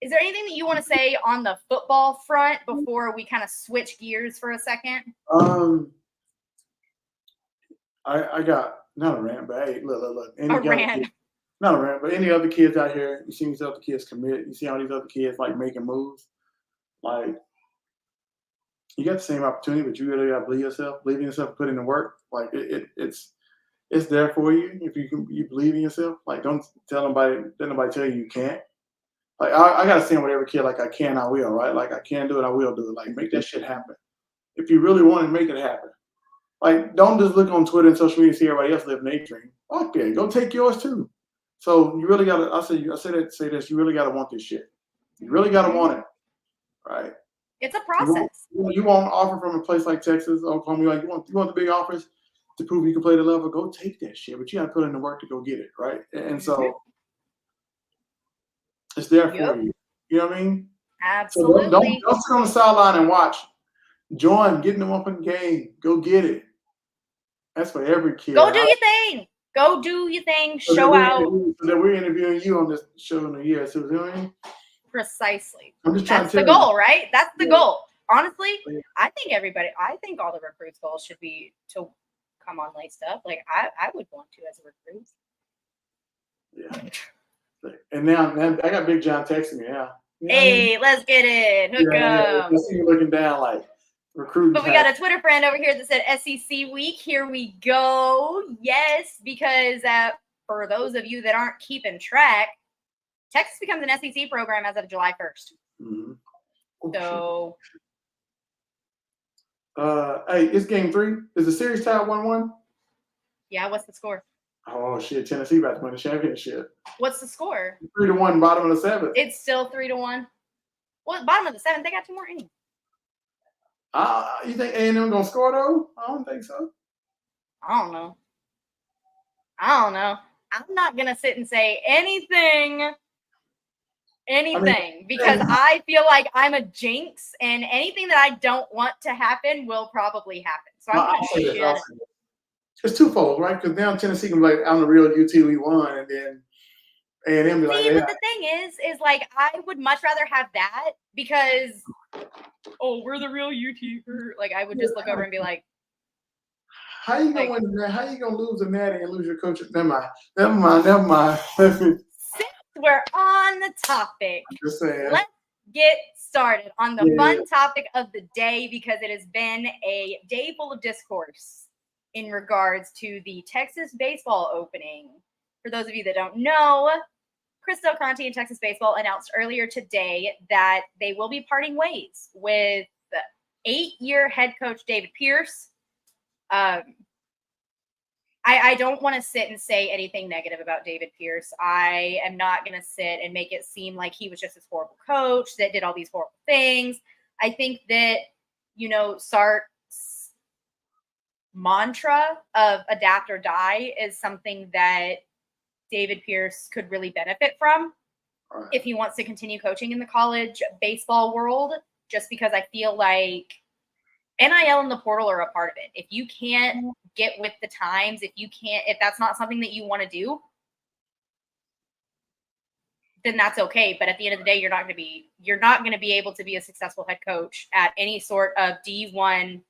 is there anything that you want to say on the football front before we kind of switch gears for a second? I got not a rant, but hey, look. A rant. Not a rant, but any other kids out here, you see these other kids commit, you see all these other kids like making moves. Like, you got the same opportunity, but you really gotta believe in yourself, put in the work. Like it's there for you if you believe in yourself. Like, don't let nobody tell you can't. Like, I gotta stand with every kid. Like, I can, I will, right? Like, I can do it, I will do it. Like, make that shit happen. If you really want to make it happen. Like, don't just look on Twitter and social media and see everybody else living their dream. Fuck yeah, go take yours too. So you really gotta. Say this. You really gotta want this shit. You really gotta want it, right? It's a process. You want an offer from a place like Texas, Oklahoma. Like, you want the big offers to prove you can play the level. Go take that shit, but you gotta put in the work to go get it, right? And so it's there for you. You know what I mean? Absolutely. So don't sit on the sideline and watch. Join, get in the open game. Go get it. That's for every kid. Go do your thing. Go do your thing. Show out. So that we're interviewing you on this show in a year. So, you know what I mean? Precisely. I'm just trying That's to the goal, right? That's the goal. Honestly, I think all the recruits' goals should be to come on LacedUp. Like, I would want to as a recruit. Yeah. And now I got Big John texting me now. Hey, let's get it. Hook up. I see you looking down like recruiting. But we got a Twitter friend over here that said SEC week. Here we go. Yes, because for those of you that aren't keeping track, Texas becomes an SEC program as of July 1st. Mm-hmm. So. Hey, it's game 3. Is the series tied 1-1? Yeah, what's the score? Oh shit! Tennessee about to win the championship. What's the score? 3-1, bottom of the 7th. It's still 3-1. Well, bottom of the 7th, they got 2 more innings. You think A&M gonna score though? I don't think so. I don't know. I'm not gonna sit and say anything because I feel like I'm a jinx, and anything that I don't want to happen will probably happen. So I'm gonna shut it. It's twofold, right? Because now Tennessee can be like, I'm the real UT, we won, and then A&M be like, see, but the thing is like, I would much rather have that because, we're the real UT. Like, I would just look over and be like, how you gonna win that? How you gonna lose a natty and lose your coach? Never mind. Since we're on the topic, Just saying. Let's get started on the fun topic of the day, because it has been a day full of discourse in regards to the Texas baseball opening. For those of you that don't know, Conte and Texas baseball announced earlier today that they will be parting ways with 8-year head coach David Pierce. I don't want to sit and say anything negative about David Pierce. I am not going to sit and make it seem like he was just this horrible coach that did all these horrible things. I think that, Sark's mantra of adapt or die is something that David Pierce could really benefit from if he wants to continue coaching in the college baseball world, just because I feel like NIL and the portal are a part of it. If you can't get with the times, if that's not something that you want to do, then that's okay. But at the end of the day, you're not going to be able to be a successful head coach at any sort of D1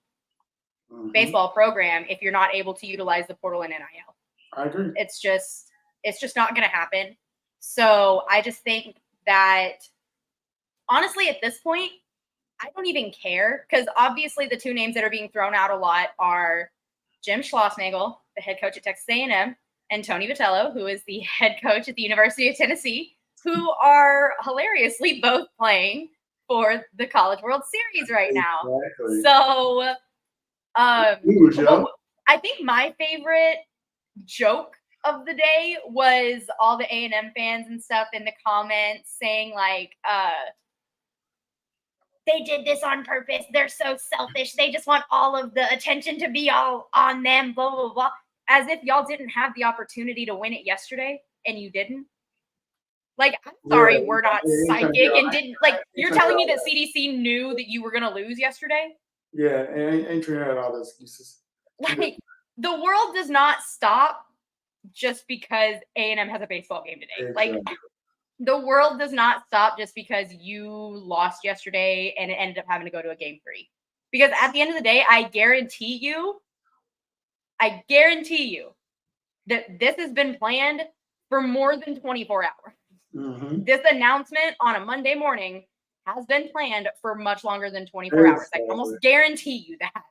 baseball program if you're not able to utilize the portal and NIL. I agree. It's just not going to happen. So I just think that, honestly, at this point, I don't even care because obviously the two names that are being thrown out a lot are Jim Schlossnagle, the head coach at Texas A&M, and Tony Vitello, who is the head coach at the University of Tennessee, who are hilariously both playing for the College World Series right now. Exactly. So, I think my favorite joke of the day was all the A&M fans and stuff in the comments saying like, they did this on purpose. They're so selfish. They just want all of the attention to be all on them, blah, blah, blah. As if y'all didn't have the opportunity to win it yesterday and you didn't. Like, I'm sorry, we're not psychic and didn't, like, you're telling me that CDC knew that you were going to lose yesterday? Yeah, and ain't trying out all the excuses. Like, the world does not stop just because A&M has a baseball game today. Exactly. Like, the world does not stop just because you lost yesterday and it ended up having to go to a game 3. Because at the end of the day, I guarantee you that this has been planned for more than 24 hours. Mm-hmm. This announcement on a Monday morning has been planned for much longer than 24 hours. I almost guarantee you that.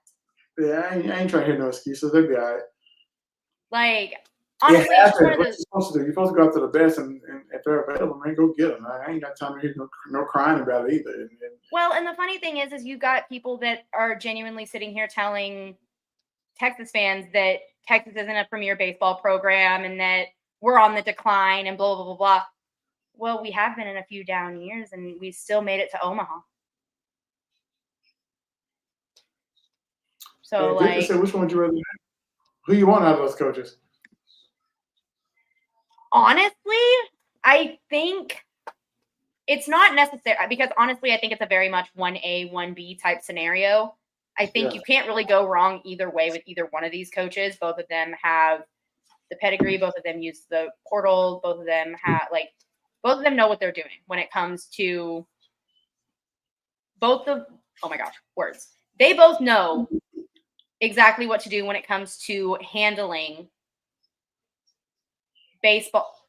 Yeah, I ain't trying to hear no excuses. They'll be all right. Like, honestly, it's one of what you're supposed to do. You're supposed to go after the best, and if they're available, man, go get them. I ain't got time to hear no crying about it either. Well, and the funny thing is you got people that are genuinely sitting here telling Texas fans that Texas isn't a premier baseball program and that we're on the decline and blah, blah, blah, blah. Well, we have been in a few down years, and we still made it to Omaha. So, like, say, which one would you rather have? Who you want out of those coaches? Honestly, I think it's not necessary because honestly, I think it's a very much 1A, 1B type scenario. I think you can't really go wrong either way with either one of these coaches. Both of them have the pedigree. Both of them use the portal. Both of them know what they're doing when it comes to words. They both know exactly what to do when it comes to handling baseball.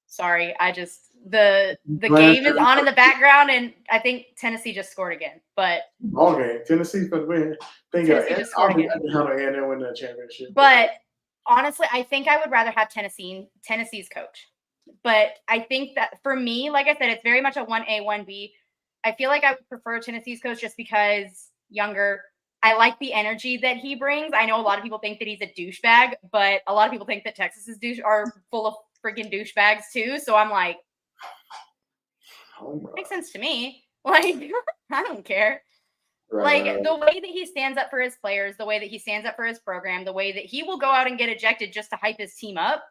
Sorry, the game is on in the background, and I think Tennessee just scored again. But okay, Tennessee for the win. Tennessee just scored again. How to win that championship. But honestly, I think I would rather have Tennessee's coach. But I think that for me, like I said, it's very much a 1A, 1B. I feel like I would prefer Tennessee's coach just because younger. I like the energy that he brings. I know a lot of people think that he's a douchebag, but a lot of people think that Texas's are full of freaking douchebags too. So I'm like, makes sense to me. Like, I don't care. Right. Like the way that he stands up for his players, the way that he stands up for his program, the way that he will go out and get ejected just to hype his team up.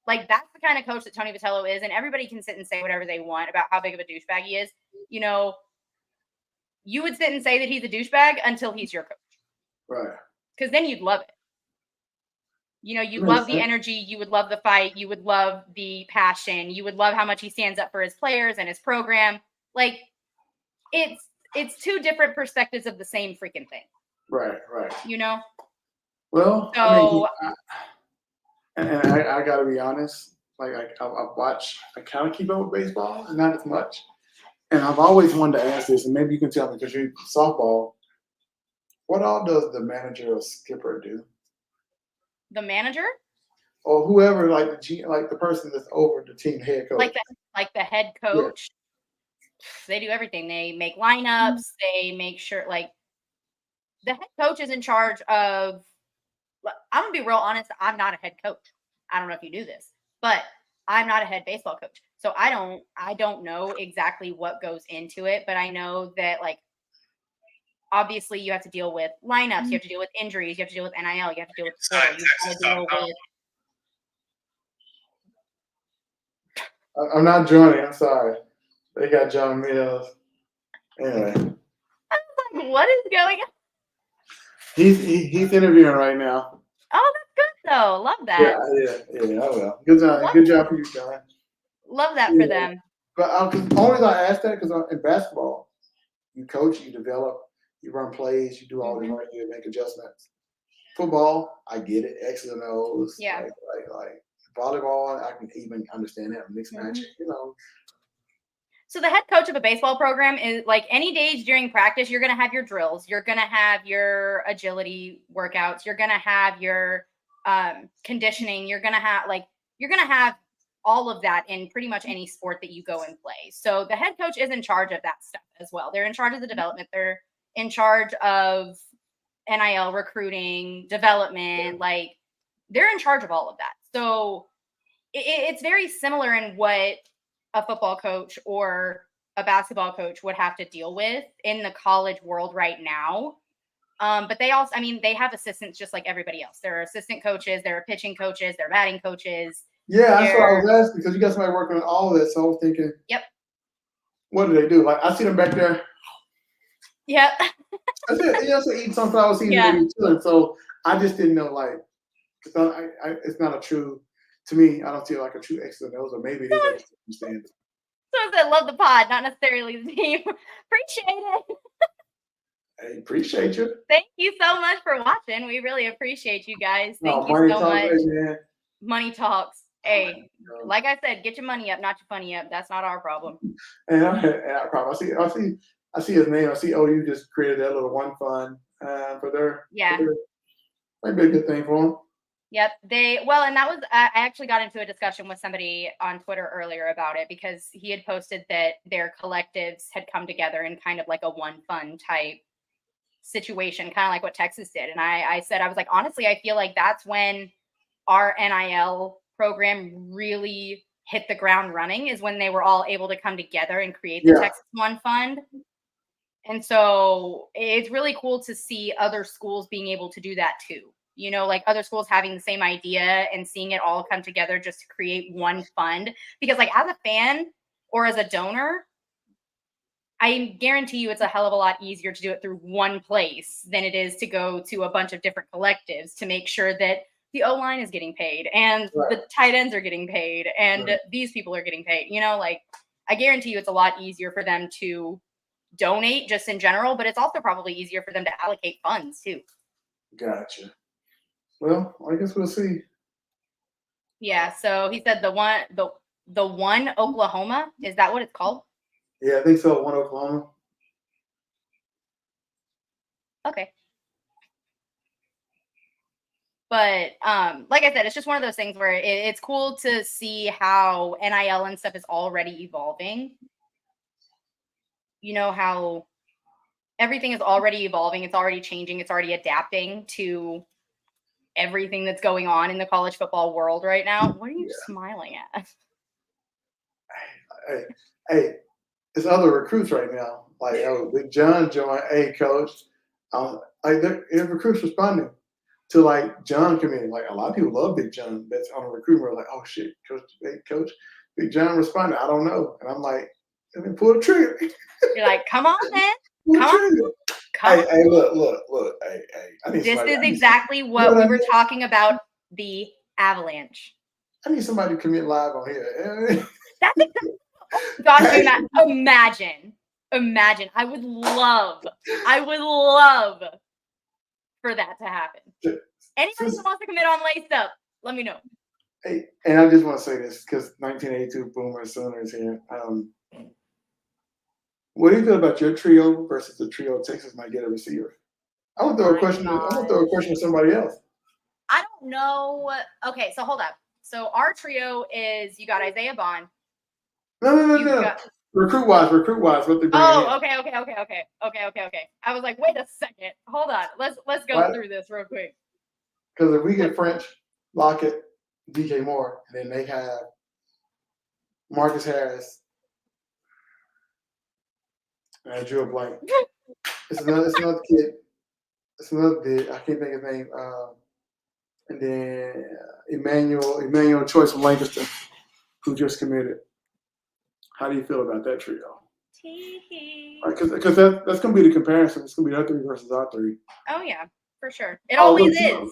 Like, that's the kind of coach that Tony Vitello is. And everybody can sit and say whatever they want about how big of a douchebag he is. You know, you would sit and say that he's a douchebag until he's your coach. Right. Because then you'd love it. You know, you'd love the energy. You would love the fight. You would love the passion. You would love how much he stands up for his players and his program. Like, it's two different perspectives of the same freaking thing. Right. You know? Well, so, I got to be honest. Like, I kind of keep up with baseball, and not as much. And I've always wanted to ask this, and maybe you can tell me because you're softball. What all does the manager or skipper do? The manager? Or whoever, like the person that's over the team head coach. Like the head coach. Yeah. They do everything. They make lineups. They make sure, like, the head coach is in charge of. I'm gonna be real honest. I'm not a head coach. I don't know if you do this, but I'm not a head baseball coach. So I don't know exactly what goes into it, but I know that, like, obviously you have to deal with lineups, you have to deal with injuries, you have to deal with NIL, you have to deal with portal, you have to deal with. I'm not joining. I'm sorry. They got John Mills. Anyway. I was like, what is going on? He's interviewing right now. Oh, that's good though. Love that. Yeah. I will. Good job for you, John. Love that for them. But the only reason I asked that because in basketball, you coach, you develop, you run plays, you do all the right, you make adjustments. Football, I get it, X's and O's. Yeah. Like volleyball, I can even understand that mix matching. You know. So the head coach of a baseball program is like any days during practice, you're going to have your drills. You're going to have your agility workouts. You're going to have your conditioning. You're going to have all of that in pretty much any sport that you go and play. So the head coach is in charge of that stuff as well. They're in charge of the development. They're in charge of NIL recruiting, development. Like they're in charge of all of that. So it's very similar in what a football coach or a basketball coach would have to deal with in the college world right now. But they also, I mean, they have assistants just like everybody else. There are assistant coaches, there are pitching coaches, there are batting coaches. Yeah, that's what I was asking because you got somebody working on all of this. So I was thinking, yep. What do they do? Like I see them back there. Yep. I said, so eating sunflower seeds and maybe chilling. So I just didn't know, like, it's not a true. To me, I don't see like a true X and O's, or maybe it is. I just understand. So I love the pod, not necessarily the team. Appreciate it. Hey, appreciate you. Thank you so much for watching. We really appreciate you guys. Thank you so much. Man. Money talks. Hey, like I said, get your money up, not your funny up. That's not our problem. And I probably I see his name. I see OU just created that little one fund for their might be a good thing for them. Yep. And that was, I actually got into a discussion with somebody on Twitter earlier about it because he had posted that their collectives had come together in kind of like a one fund type situation, kind of like what Texas did. And I said, I was like, honestly, I feel like that's when our NIL program really hit the ground running, is when they were all able to come together and create the Texas One Fund. And so it's really cool to see other schools being able to do that too. You know, like other schools having the same idea and seeing it all come together just to create one fund. Because like as a fan or as a donor, I guarantee you it's a hell of a lot easier to do it through one place than it is to go to a bunch of different collectives to make sure that the O-line is getting paid and the tight ends are getting paid and these people are getting paid. You know, like I guarantee you it's a lot easier for them to donate just in general, but it's also probably easier for them to allocate funds too. Gotcha. Well, I guess we'll see. Yeah, so he said the one Oklahoma, is that what it's called? Yeah, I think so. One Oklahoma. Okay. But like I said, it's just one of those things where it's cool to see how NIL and stuff is already evolving. You know, how everything is already evolving. It's already changing. It's already adapting to everything that's going on in the college football world right now. What are you smiling at? Hey, it's other recruits right now. Like, Big John joined. Hey, coach. Like, their recruits responding to like John coming in. Like, a lot of people love Big John. That's on a recruit. We're like, oh shit, coach, Big John responded. I don't know, and I'm like, let me pull the trigger. You're like, come on, man. Come on. Hey, look. Hey, this is exactly what we were talking about, the Avalanche. I need somebody to commit live on here. That's exactly. Oh, imagine. I would love for that to happen. Anybody who wants to commit on LacedUp, let me know. Hey, and I just want to say this because 1982 Boomer Sooners here. What do you feel about your trio versus the trio Texas might get a receiver? I want to throw a question. I want to throw a question to somebody else. I don't know. Okay, so hold up. So our trio is, you got Isaiah Bond. No. Recruit wise, what they're bringing in. Okay. I was like, wait a second. Hold on. Let's go through this real quick. Because if we get Ffrench, Lockett, DJ Moore, and then they have Marcus Harris, and I drew a blank. It's another kid. It's another kid. I can't think of his name. And then Emmanuel Choice from Lancaster, who just committed. How do you feel about that trio? Because that's going to be the comparison. It's going to be our 3 versus our 3. Oh, yeah, for sure. It always is.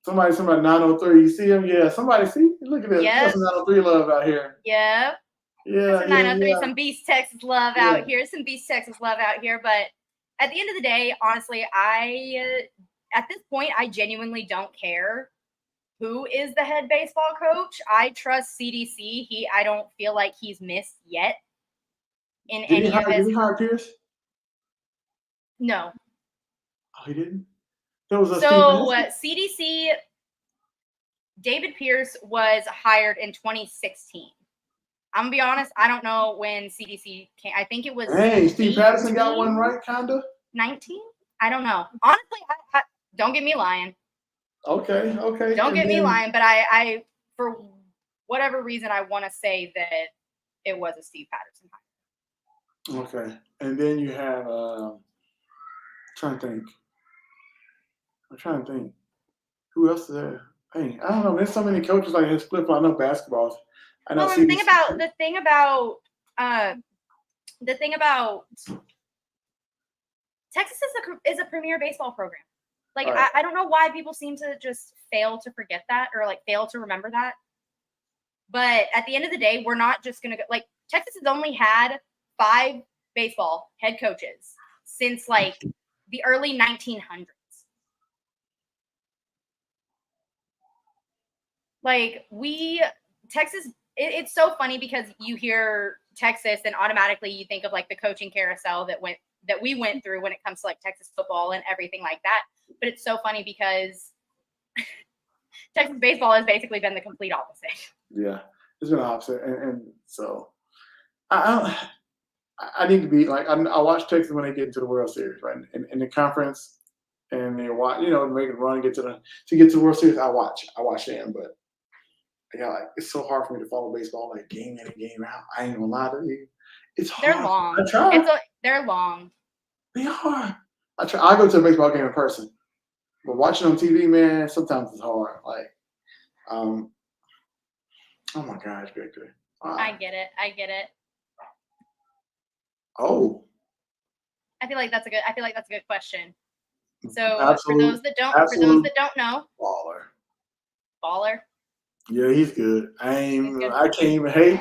Somebody 903. You see him? Yeah. Somebody see? Look at this. Yep. We got some 903 love out here. Yep. Yeah. Some 903, some Beast Texas love out here. Some Beast Texas love out here. But at the end of the day, honestly, at this point, I genuinely don't care who is the head baseball coach. I trust CDC. I don't feel like he's missed yet. in Did any of his. Did he hire Pierce? No. Oh, he didn't. There was a So CDC. David Pierce was hired in 2016. I'm gonna be honest. I don't know when CDC came. I think it was. Hey, Steve Patterson got one right, kinda. 19? I don't know. Honestly, I don't get me lying. Okay. Don't get me lying, but I for whatever reason I want to say that it was a Steve Patterson hire. Okay, and then you have I'm trying to think. Who else is there? Hey, I don't know. There's so many coaches like his flip. I know basketball. I know. Well, the thing about Texas is a premier baseball program. Like right. I don't know why people seem to just fail to forget that or like fail to remember that. But at the end of the day, we're not just gonna go. Like Texas has only had 5 baseball head coaches since like the early 1900s. Like Texas, it's so funny because you hear Texas and automatically you think of like the coaching carousel that we went through when it comes to like Texas football and everything like that. But it's so funny because Texas baseball has basically been the complete opposite. Yeah, it's been the opposite, and so I need to be like I watch Texas when they get into the World Series, right? In the conference, and they watch, make a run get to the World Series. I watch them, but like it's so hard for me to follow baseball like game in and game out. I ain't gonna lie to you, it's hard. They're long. I try. They're long. They are. I try. I go to a baseball game in person, but watching on TV, man, sometimes it's hard. Like, oh my gosh, Victor. I get it. Oh. I feel like that's a good question. So for those that don't know, baller. Yeah, he's good. I can't even hate.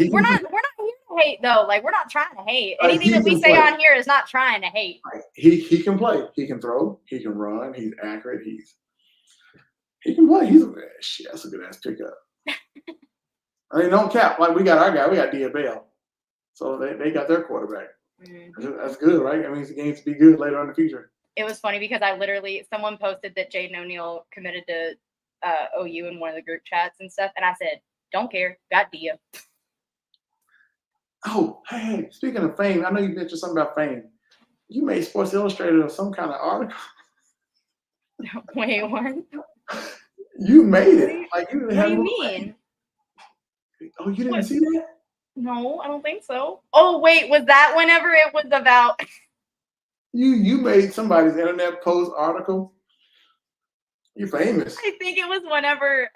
We're not here to hate though. Like we're not trying to hate. Anything that we say on here is not trying to hate. He can play. He can throw. He can run. He's accurate. He can play. That's a good ass pickup. I mean, don't cap. Like we got our guy. We got Diabell. So they got their quarterback. Mm-hmm. That's good, right? I mean, the games to be good later on in the future. It was funny because someone posted that Jaden O'Neal committed to OU in one of the group chats and stuff, and I said, "Don't care, got Dia." Oh, hey! Speaking of fame, I know you mentioned something about fame. You made Sports Illustrated of some kind of article. Wait, what? You made it. Like you didn't what have. What do you mean? Oh, you didn't see that? No, I don't think so. Oh, wait, was that whenever it was about? You made somebody's internet post article. You're famous. I think it was whenever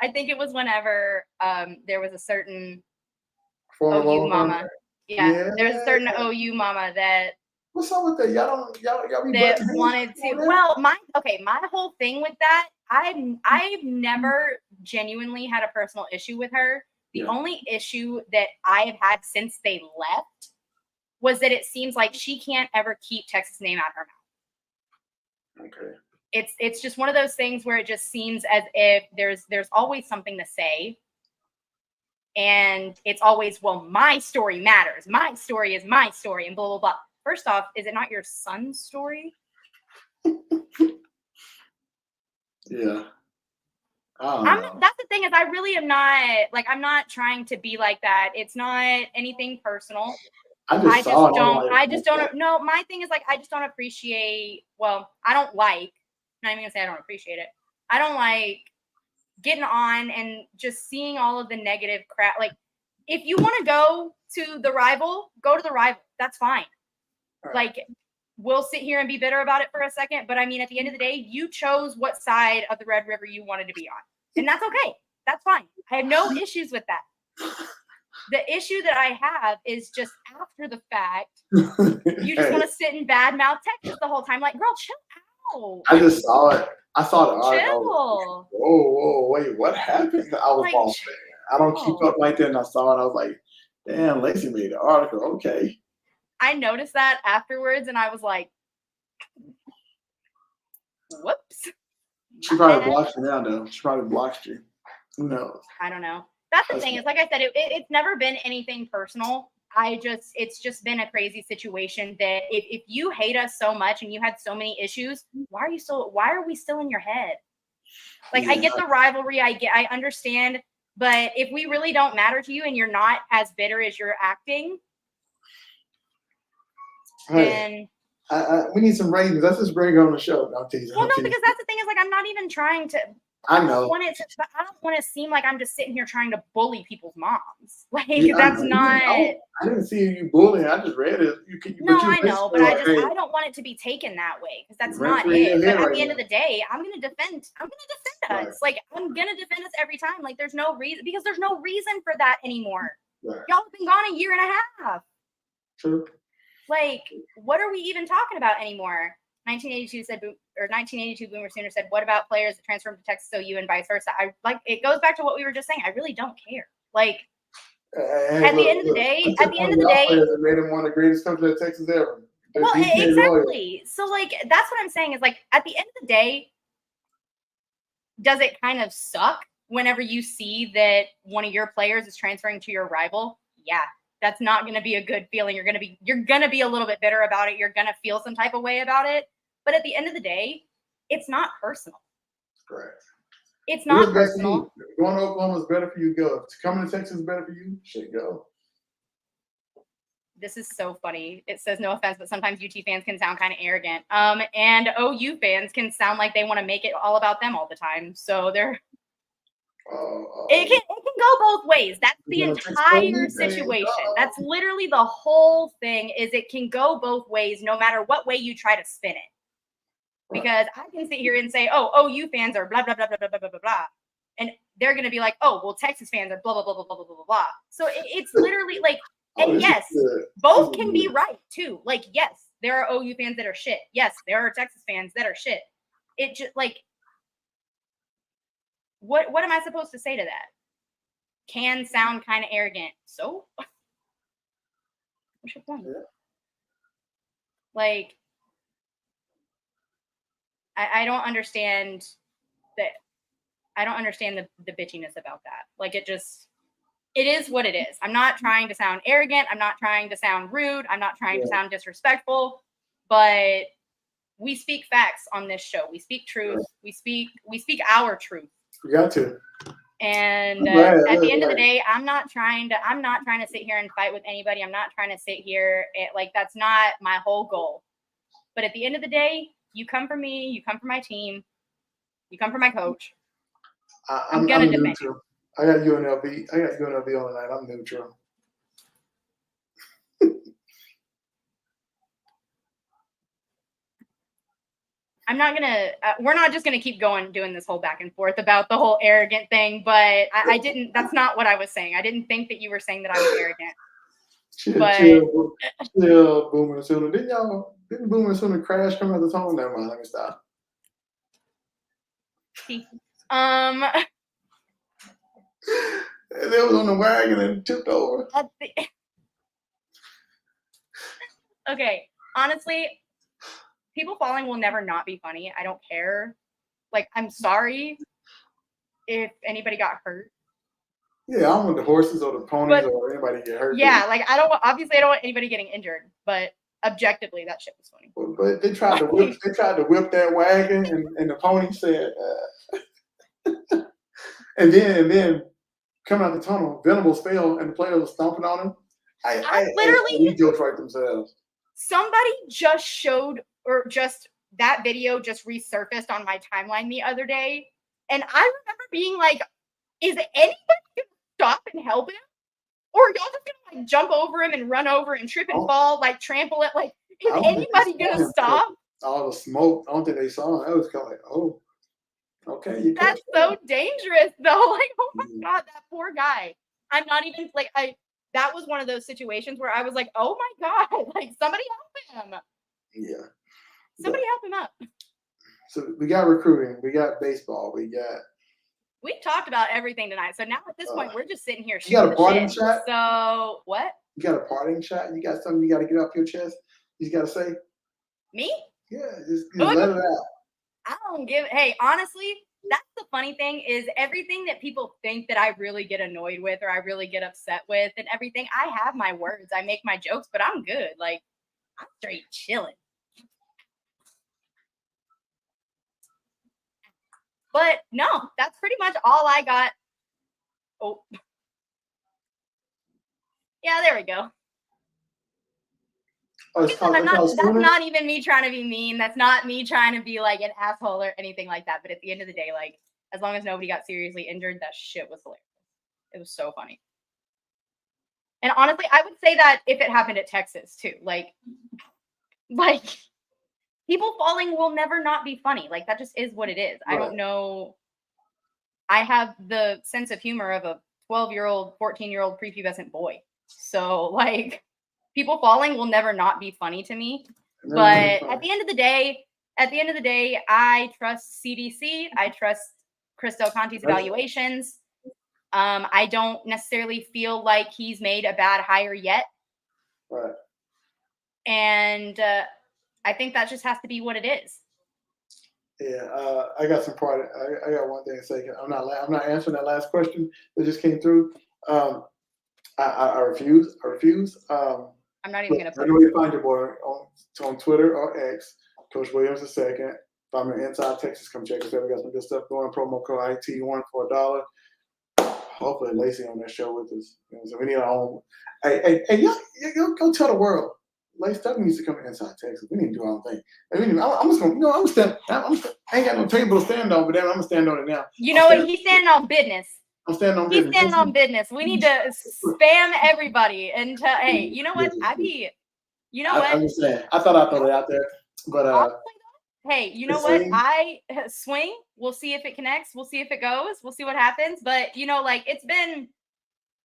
there was a certain OU mama. Yeah, there's a certain OU mama that. What's up with that? Y'all be that wanted to. Well, my whole thing with that, I've never genuinely had a personal issue with her. The only issue that I have had since they left was that it seems like she can't ever keep Texas' name out of her mouth. Okay. It's just one of those things where it just seems as if there's always something to say. And it's always, well, my story matters. My story is my story and blah, blah, blah. First off, is it not your son's story? Yeah. That's the thing is I really am not like I'm not trying to be like that. It's not anything personal. I just don't know. My thing is like I just don't appreciate. Well, I don't like. I'm not even gonna say I don't appreciate it. I don't like getting on and just seeing all of the negative crap. Like if you want to go to the rival, go to the rival. That's fine. Right. Like we'll sit here and be bitter about it for a second, but I mean, at the end of the day, you chose what side of the Red River you wanted to be on. And that's okay. That's fine. I have no issues with that. The issue that I have is just after the fact, you just want to sit and badmouth Texas the whole time. Like, girl, chill out. I just saw it. I saw the article. Chill. Whoa, wait, what happened? I was like, I don't keep up like that. And I saw it. I was like, damn, Lacey made the article. Okay. I noticed that afterwards, and I was like, whoops. She probably blocked you now, though. She probably blocked you. Who knows? I don't know. That's the thing. Is like I said, it's never been anything personal. it's just been a crazy situation that if you hate us so much and you had so many issues, why are we still in your head? Like, I get the rivalry, I understand, but if we really don't matter to you and you're not as bitter as you're acting, then we need some ratings. Let's just bring her on the show. Well, no, because that's the thing is, like, I'm not even trying to. I know. I don't want to seem like I'm just sitting here trying to bully people's moms. Like, Yeah, that's not. I didn't see you bullying. I just read it. I know, but I don't want it to be taken that way, because that's not it. But at the end of the day, I'm gonna defend us. Like, I'm gonna defend us every time. Like, there's no reason for that anymore. Right. Y'all have been gone a year and a half. True. Like, what are we even talking about anymore? 1982 Boomer Sooner said, what about players that transfer to Texas OU and vice versa? It goes back to what we were just saying. I really don't care. Like, at the end of the day, it made him one of the greatest coaches that Texas ever. Well, exactly. So, like, that's what I'm saying is, like, at the end of the day, does it kind of suck whenever you see that one of your players is transferring to your rival? Yeah. That's not going to be a good feeling. You're going to be a little bit bitter about it. You're going to feel some type of way about it. But at the end of the day, it's not personal. Correct. It's not personal. Going to Oklahoma is better for you. Go. Coming to Texas is better for you. Shit, go. This is so funny. It says, no offense, but sometimes UT fans can sound kind of arrogant. And OU fans can sound like they want to make it all about them all the time. So they're. It can go both ways. That's the entire situation. That's literally the whole thing. Is it can go both ways, no matter what way you try to spin it. Because I can sit here and say, "Oh, OU fans are blah blah blah blah blah blah blah blah," and they're gonna be like, "Oh, well, Texas fans are blah blah blah blah blah blah blah blah." So it's literally like, and yes, both can be right too. Like, yes, there are OU fans that are shit. Yes, there are Texas fans that are shit. It just like. What am I supposed to say to that? Can sound kind of arrogant. So, what's your point? Yeah. Like, I don't understand that. I don't understand the bitchiness about that. Like, it is what it is. I'm not trying to sound arrogant. I'm not trying to sound rude. I'm not trying to sound disrespectful. But we speak facts on this show. We speak truth. We speak our truth. We got to. And at the end of the day, I'm not trying to sit here and fight with anybody. I'm not trying to sit here that's not my whole goal. But at the end of the day, you come for me, you come for my team, you come for my coach. I'm gonna defend you. I got UNLV on the night. I'm neutral. I'm not gonna. We're not just gonna keep doing this whole back and forth about the whole arrogant thing. But I didn't. That's not what I was saying. I didn't think that you were saying that I was arrogant. Chill, Boomer and Sooner. Didn't Boomer and Sooner crash coming out the tunnel? Never mind. Let me stop. They was on the wagon and tipped over. Okay, honestly. People falling will never not be funny. I don't care. Like, I'm sorry if anybody got hurt. Yeah, I don't want the horses or the ponies or anybody get hurt. Yeah, like I don't want anybody getting injured. But objectively, that shit was funny. But they tried to whip. They tried to whip that wagon, and the pony said, and then coming out the tunnel, Venables fell, and the players were stomping on him. I literally jokes right themselves. Somebody just showed. Or just that video just resurfaced on my timeline the other day. And I remember being like, is anybody going to stop and help him? Or y'all just going to like jump over him and run over and trip and fall, like trample it? Like, is anybody going to stop? All the smoke, I don't think they saw him. That was kind of like, oh, okay. That's so dangerous though. Like, oh my God, that poor guy. I'm not even like, that was one of those situations where I was like, oh my God, like somebody help him. Yeah. Somebody help him up. So we got recruiting, we got baseball, we talked about everything tonight. So now at this point, we're just sitting here. You got a parting shot? So what? You got a parting shot? You got something you got to get off your chest? You got to say? Me? Yeah, just let it out. I don't give. Hey, honestly, that's the funny thing is everything that people think that I really get annoyed with or I really get upset with and everything. I have my words. I make my jokes, but I'm good. Like I'm straight chilling. But no, that's pretty much all I got. Oh, yeah, there we go. Oh, That's not even me trying to be mean. That's not me trying to be like an asshole or anything like that. But at the end of the day, like as long as nobody got seriously injured, that shit was hilarious. It was so funny. And honestly, I would say that if it happened at Texas too, like people falling will never not be funny. Like that just is what it is. Right. I don't know. I have the sense of humor of a 12-year-old, 14-year-old prepubescent boy. So like people falling will never not be funny to me. But at the end of the day, I trust CDC. I trust Conte's evaluations. I don't necessarily feel like he's made a bad hire yet. Right. And I think that just has to be what it is. Yeah, I got some part. I got one thing to say. I'm not answering that last question that just came through. I refuse. I'm not even gonna. I know you find your boy on Twitter or X, Coach Williams II. If I'm in Inside Texas, come check us out. We got some good stuff going. Promo code IT1 for $1. Hopefully, Lacey on that show with us. You know, so we need our own. Hey, y'all go tell the world. LacedUp needs to come to Inside Texas. We need to do our own thing. I mean, I'm just gonna, I ain't got no table to stand on, but then I'm gonna stand on it now. You know what? He's standing on business. I'm standing on business. He's standing on business. We need to spam everybody and tell, hey, you know what? I'm just saying. I thought I'd throw it out there, but honestly, hey, you know what? I swing. We'll see if it connects. We'll see if it goes. We'll see what happens. But you know, like it's been,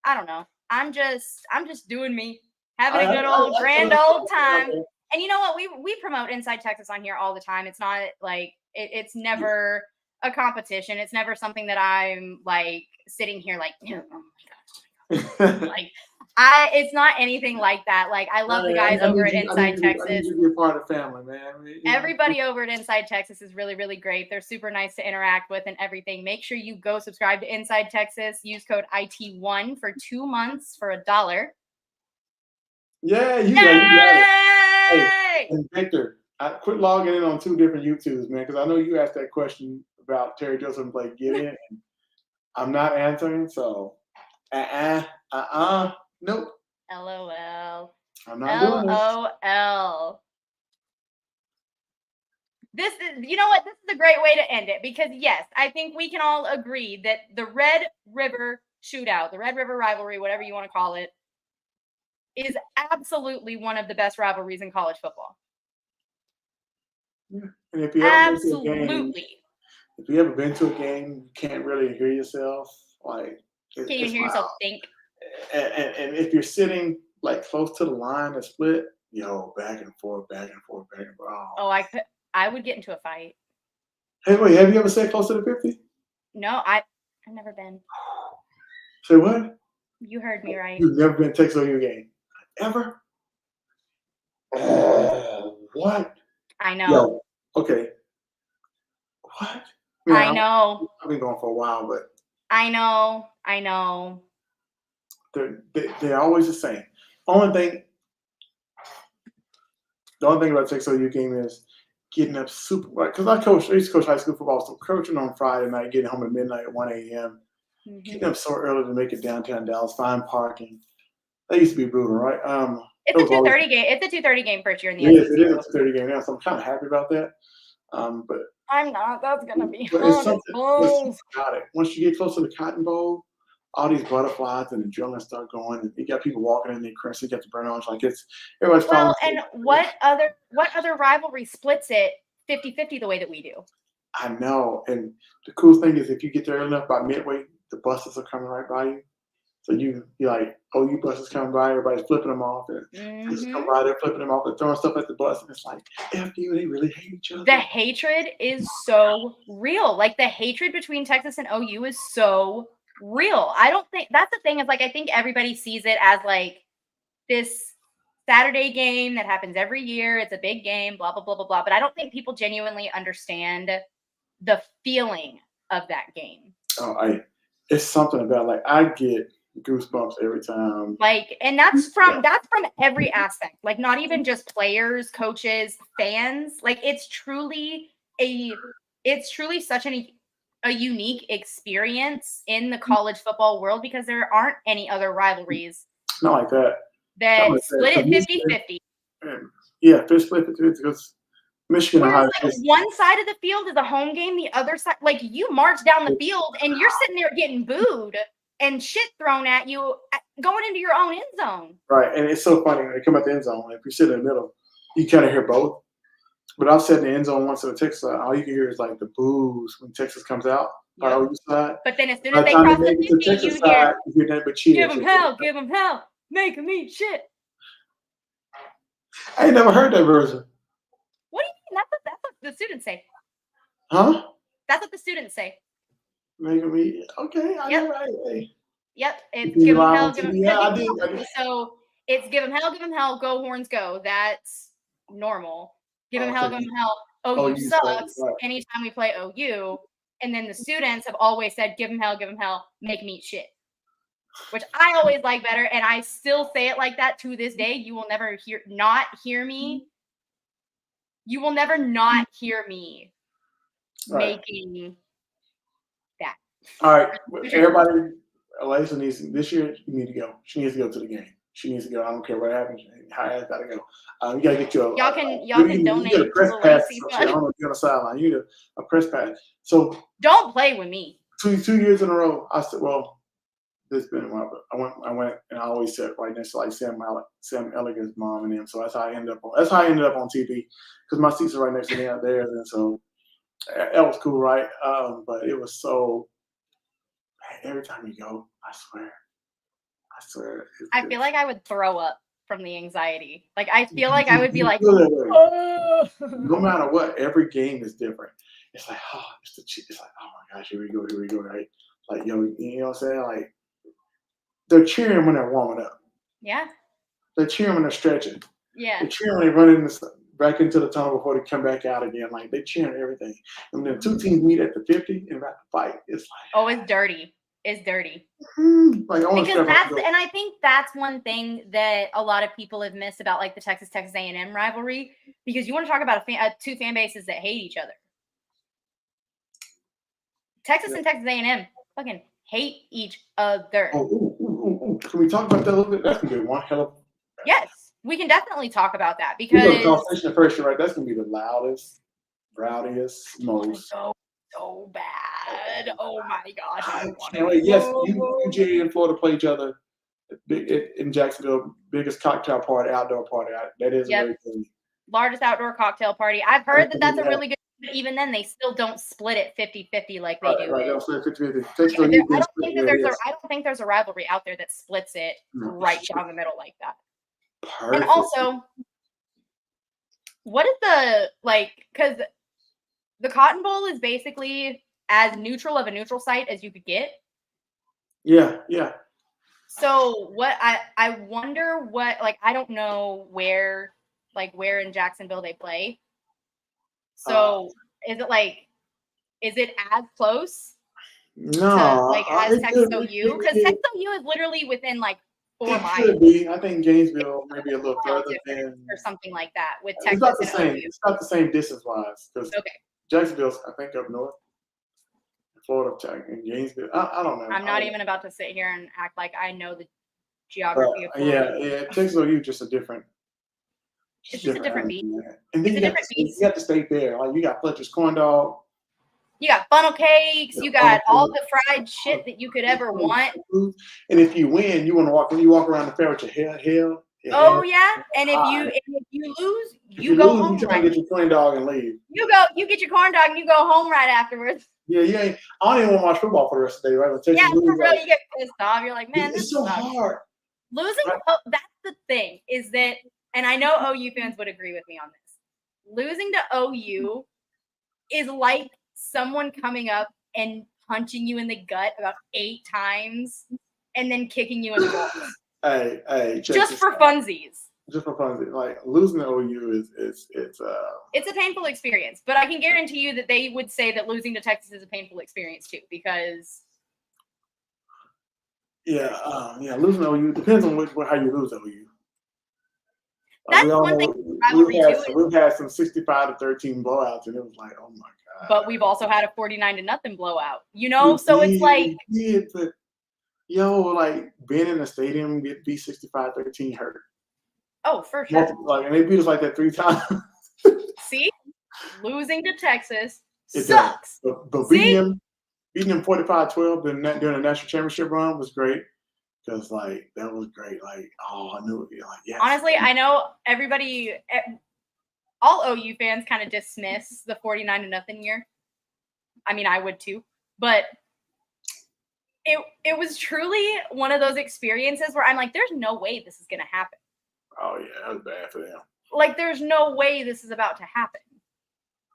I don't know. I'm just doing me. Having a good old grand old time. And you know what? We promote Inside Texas on here all the time. It's not like it's never a competition. It's never something that I'm like sitting here like, oh my gosh. Like it's not anything like that. Like I love the guys over at Inside Texas. I need you to be a part of the family, man. Everybody over at Inside Texas is really, really great. They're super nice to interact with and everything. Make sure you go subscribe to Inside Texas. Use code IT1 for 2 months for $1. Yeah, you got it. Hey, and Victor, I quit logging in on 2 different YouTubes, man, because I know you asked that question about Terry Joseph and Blake Gideon. And I'm not answering, so nope. LOL. I'm not doing this. LOL. This is, you know what? This is a great way to end it because yes, I think we can all agree that the Red River shootout, the Red River rivalry, whatever you want to call it, is absolutely one of the best rivalries in college football. Yeah. And if you ever been to a game, you can't really hear yourself. Like, can't even hear yourself think. And if you're sitting like close to the line to split, back and forth. Oh, I would get into a fight. Hey, wait, have you ever sat close to the 50? No, I've never been. Say what? You heard me right. You've never been to Texas OU game? Ever? What? I know. Yo, okay. What? Man, I know. I've been going for a while, but I know. They're always the same. The only thing about Texas OU game is getting up super right because I used to coach high school football, so coaching on Friday night, getting home at midnight at 1 a.m. Mm-hmm. Getting up so early to make it downtown Dallas, find parking. That used to be brutal, right? It's a 2:30 game. It's a 2:30 game first year in the SEC. It is a 2:30 game now, so I'm kind of happy about that. But I'm not. That's gonna be hard. It's something about it. Once you get close to the Cotton Bowl, all these butterflies and the adrenaline start going, and you got people walking in their crimson, you got the burn on. Like everybody's well. And what other rivalry splits it 50-50 the way that we do? I know. And the cool thing is, if you get there early enough by midway, the buses are coming right by you. So you're like, OU buses coming by, everybody's flipping them off, and just come by, they're flipping them off, they're throwing stuff at the bus, and it's like, F you, they really hate each other. The hatred is so real. Like the hatred between Texas and OU is so real. I don't think that's the thing is like I think everybody sees it as like this Saturday game that happens every year. It's a big game, blah blah blah blah blah. But I don't think people genuinely understand the feeling of that game. Oh, it's something about like I get goosebumps every time. Like, and that's from every aspect. Like, not even just players, coaches, fans. Like, it's truly such a unique experience in the college football world because there aren't any other rivalries Not like that. that like split that. it 50-50. Yeah, split 50 because Michigan and Ohio Whereas, like, one side of the field is a home game, the other side, like, you march down the field and you're sitting there getting booed and shit thrown at you going into your own end zone. Right, and it's so funny when they come at the end zone. If you sit in the middle, you kind of hear both. But I've sat in the end zone once on the Texas side. All you can hear is like the boos when Texas comes out. Yep. On the side. But then as soon as they cross the 50, you hear, nothing but cheers. give them hell, make them eat shit. I ain't never heard that version. What do you mean? That's what the students say. Huh? That's what the students say. Make them eat. Okay, Yep. Yep, it's give them hell, give them. Yeah, I did. So it's give them hell, go Horns go. That's normal. Give them hell, give them hell. OU sucks. Right. Anytime we play OU, and then the students have always said, give them hell, make me eat shit. Which I always like better, and I still say it like that to this day. You will never not hear me. You will never not hear me making that. All right, everybody. Eliza needs this year. You need to go. She needs to go to the game. She needs to go. I don't care what happens. How got to go. You gotta get you a. Y'all can donate. You get a press pass. I don't know if you're on the sideline. You need a press pass. So don't play with me. 2 years in a row. I said, well, this has been a while, but I went, and I always said right next to like Sam Elliger's mom and them. So that's how I ended up on TV because my seats are right next to me out there. And so that was cool, right? But it was so. Every time you go, I swear. I feel like I would throw up from the anxiety. Like, I feel like I would be like, oh. No matter what, every game is different. It's like, oh, it's like, oh my gosh, here we go, right? Like, you know what I'm saying? Like, they're cheering when they're warming up. Yeah. They're cheering when they're stretching. Yeah. They're cheering when they're running back into the tunnel before they come back out again. Like, they're cheering everything. And then two teams meet at the 50 and about to fight. It's like, oh, it's dirty. It's dirty. Like, and I think that's one thing that a lot of people have missed about like the Texas A&M rivalry, because you want to talk about two fan bases that hate each other. Texas and Texas A&M fucking hate each other. Can we talk about that a little bit? That's gonna be one hell of. Yes, we can definitely talk about that because the first year, right? That's gonna be the loudest, rowdiest, most. So bad. Oh my gosh. Yes, UJ and Florida play each other in Jacksonville. Biggest cocktail party, outdoor party. That is very cool. Largest outdoor cocktail party. I've heard that that's a really good, but even then they still don't split it 50-50 like they do. Right, they don't split 50-50. I don't think there's a rivalry out there that splits it right down the middle like that. Perfect. And also, what is because the Cotton Bowl is basically as neutral of a neutral site as you could get. Yeah. So what I wonder what, like, I don't know where in Jacksonville they play. So is it as close? No. As Texas OU? Because Texas OU is literally within 4 miles. Could be. I think Gainesville maybe a little further than or something like that with Texas. It's not the same. It's not the same distance wise. Okay. Jacksonville's, I think, up north. Florida, and Gainesville. I don't know. I'm not even about to sit here and act like I know the geography of Florida. Yeah. Texas OU just a different. It's just a different beast. And then you got to stay there. Like, you got Fletcher's corn dog. You got funnel cakes. You got all the fried shit that you could ever want. And if you win, you want to walk around the fair with your hair. Oh yeah, and if you lose, you go home. You try and get your corn dog and leave. You get your corn dog and you go home right afterwards. Yeah, you ain't. I don't even want to watch football for the rest of the day, right? Yeah, for real, you get pissed off. You're like, man, it's so hard. Losing. Right? That's the thing is that, and I know OU fans would agree with me on this. Losing to OU is like someone coming up and punching you in the gut about 8 times and then kicking you in the balls. Hey, just for funsies. just for fun, like losing to OU it's a painful experience. But I can guarantee you that they would say that losing to Texas is a painful experience too, because losing to OU depends on how you lose to OU. That's we all one know, thing. Rivalry too. We've had some 65-13 blowouts, and it was like, oh my god. But we've also had a 49-0 blowout. You know, so it's like, but like being in the stadium, get beat 65-13 hurt. Oh, for sure. Like, and they beat us like that 3 times. See, losing to Texas it sucks. But beating them 45-12 during the national championship run was great. Because like that was great. Like, oh, I knew it. Like, yes. Honestly, I know everybody, all OU fans kind of dismiss the 49-0 year. I mean, I would too, but it was truly one of those experiences where I'm like, there's no way this is gonna happen. Oh yeah, that was bad for them. Like, there's no way this is about to happen.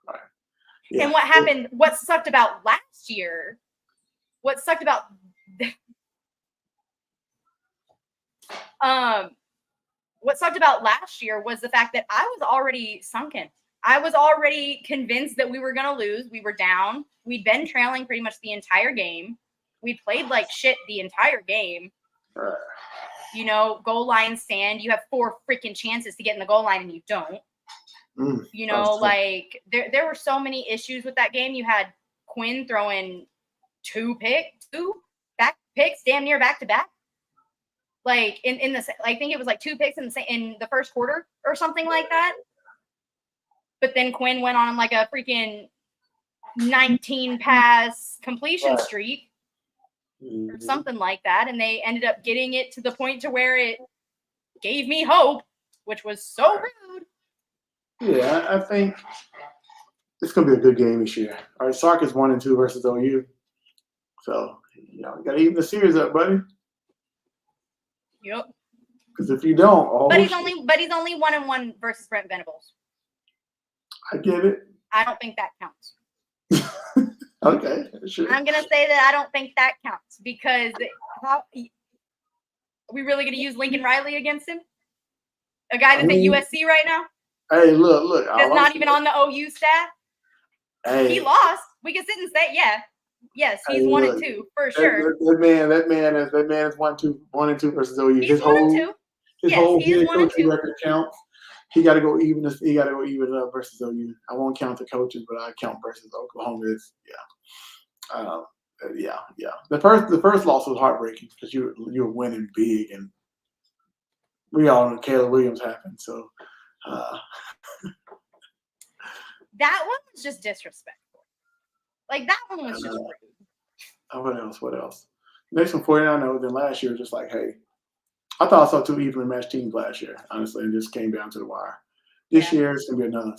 Right. Yeah. And what happened? What sucked about last year? What sucked about what sucked about last year was the fact that I was already sunken. I was already convinced that we were going to lose. We were down. We'd been trailing pretty much the entire game. We played like shit the entire game. You know, goal line stand. You have 4 freaking chances to get in the goal line and you don't. You know, like there were so many issues with that game. You had Quinn throwing 2 back picks damn near back to back. Like in the, I think it was like 2 picks in the first quarter or something like that. But then Quinn went on like a freaking 19 pass completion streak or something like that. And they ended up getting it to the point to where it gave me hope, which was so rude. Yeah, I think it's going to be a good game this year. All right, Sark is 1-2 versus OU. So, you got to even the series up, buddy. Yep. Because if you don't, but he's only 1-1 versus Brent Venables. I get it. I don't think that counts. Okay, sure. I'm gonna say that I don't think that counts because are we really gonna use Lincoln Riley against him? A guy that's at USC right now? Hey, look. That's not even on the OU staff. Hey, he lost. We can sit and say, yes, he's 1-2 for sure. That man is 1-2 versus OU. He's 1-2. His whole head coaching record counts. He got to go even. He got to go even up versus OU. I won't count the coaches, but I count versus Oklahoma. The first loss was heartbreaking because you were winning big, and we all know Caleb Williams happened. So that one was just disrespectful. Like that one was just rude. What else? Next one, 49-0. Then last year was just like, hey. I thought I saw 2 evenly matched teams last year, honestly, and just came down to the wire. This year, it's gonna be another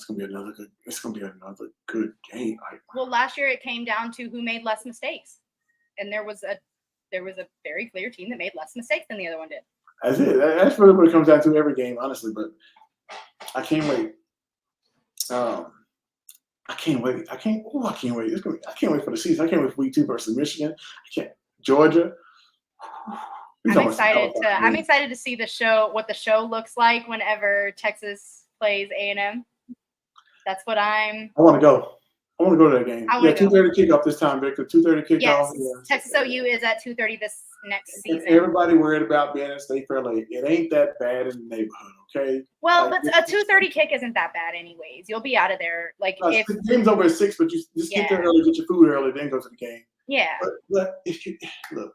good game. Well, last year it came down to who made less mistakes, and there was a very clear team that made less mistakes than the other one did. That's it. That's really what it comes down to every game, honestly. But I can't wait. I can't wait. I can't wait. I can't wait for the season. I can't wait for week 2 versus Michigan. Georgia. I'm excited to see what the show looks like whenever Texas plays A&M. That's what I want to go. I want to go to that game. 2:30 kickoff this time, Victor. 2:30 kickoff. Yes, Texas OU is at 2:30 this next season. Everybody worried about being in State Fair late. It ain't that bad in the neighborhood, okay? Well, but a 2:30 kick isn't that bad anyways. You'll be out of there. Like if the game's over at 6, but you just get there early, get your food early, then go to the game. Yeah. But if you look,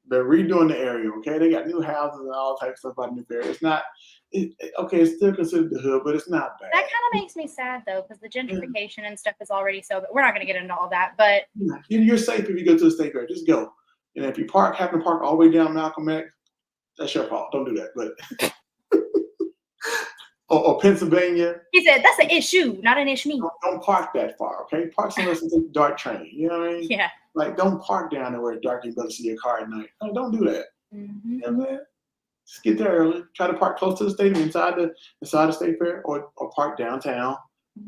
they're redoing the area, okay? They got new houses and all types of stuff about the new area. It's not it's still considered the hood, but it's not bad. That kind of makes me sad though, because the gentrification and stuff is already so. We're not going to get into all that, but you're safe if you go to the State Fair. Just go. And if you happen to park all the way down Malcolm X, that's your fault. Don't do that. But or Pennsylvania. He said that's an issue, not an issue. Don't park that far, okay? Park somewhere and take the dark train. You know what I mean? Yeah. Like, don't park down there where it's dark and you better see your car at night. No, don't do that. Mm-hmm. You know, man? Just get there early. Try to park close to the stadium, inside the State Fair, or park downtown,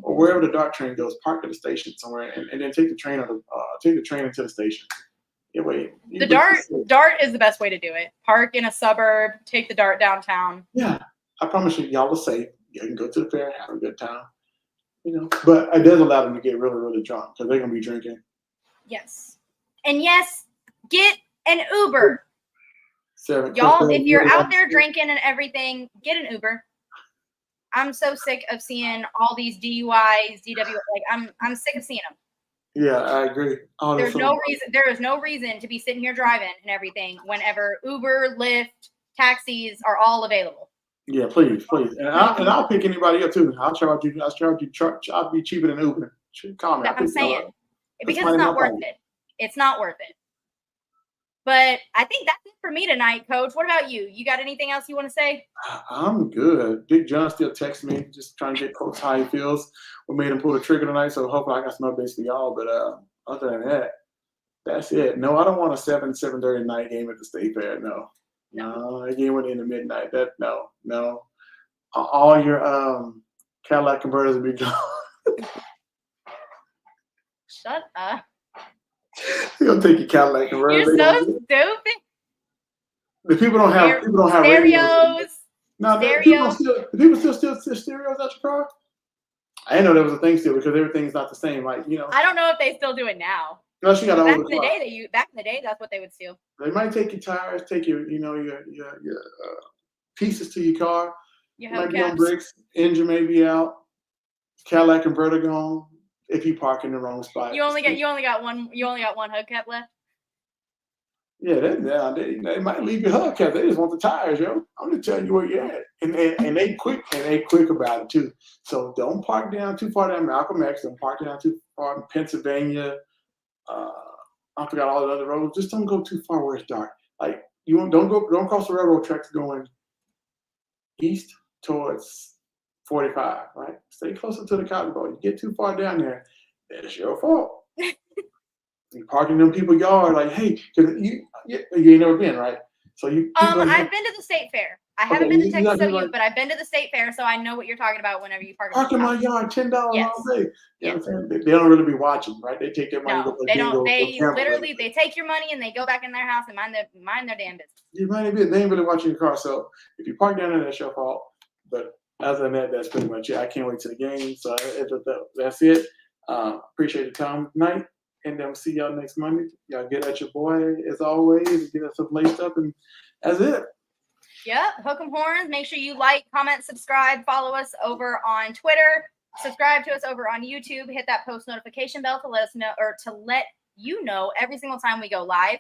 or wherever the dark train goes. Park at the station somewhere, and then take the train into the station. Yeah, wait. The dart is the best way to do it. Park in a suburb, take the dart downtown. Yeah. I promise you, y'all are safe. You can go to the fair, have a good time. But it does allow them to get really, really drunk because they're gonna be drinking. Yes, and yes, get an Uber. Y'all, if you're out there drinking and everything, get an Uber. I'm so sick of seeing all these DUIs, DW. Like I'm sick of seeing them. Yeah, I agree. There is no reason to be sitting here driving and everything whenever Uber, Lyft, taxis are all available. Yeah, please. And I'll pick anybody up too. I'll be cheaper than Uber. Call me. I'm saying because it's not worth it. It's not worth it. But I think that's it for me tonight, Coach. What about you? You got anything else you want to say? I'm good. Big John still texts me, just trying to get Coach how he feels. We made him pull the trigger tonight, so hopefully I got some updates for y'all. But other than that, that's it. No, I don't want a 7:30 night game at the State Fair. No, that game went into midnight. No. All your Cadillac converters will be gone. Shut up. You're gonna take your Cadillac converter. You're so stupid. The people don't have stereos. No, people still steal stereos out your car. I didn't know there was a thing still because everything's not the same. Like I don't know if they still do it now. No, she got back in the day, that's what they would steal. They might take your tires, take your pieces to your car. You might be on bricks. Engine may be out. Cadillac converter gone. If you park in the wrong spot, you only got one hubcap left. Yeah, they might leave your hubcap. They just want the tires, yo. I'm just telling you where you're at, and they quick about it too. So don't park down too far down Malcolm X. Don't park down too far in Pennsylvania. I forgot all the other roads. Just don't go too far where it's dark. Like don't cross the railroad tracks going east towards 45, right? Stay closer to the Cotton Bowl. You get too far down there, it's your fault. You parking them people's yard, like, hey, cause you ain't never been, right? So you. I've been to the State Fair. I haven't been to Texas OU, but I've been to the State Fair, so I know what you're talking about. Whenever you park in my yard, $10 all day. You know what I'm saying? They don't really be watching, right? They take their money. No, they don't. They literally they take your money and they go back in their house and mind their damn business. You might be. They ain't really watching your car. So if you park down there, that's your fault. But other than that, that's pretty much it. I can't wait to the game. So that's it. Appreciate the time tonight. And see y'all next Monday. Y'all get at your boy as always. Get us some laced up, and that's it. Yep. Hook 'em horns. Make sure you like, comment, subscribe, follow us over on Twitter. Subscribe to us over on YouTube. Hit that post notification bell to let us know, or to let you know every single time we go live.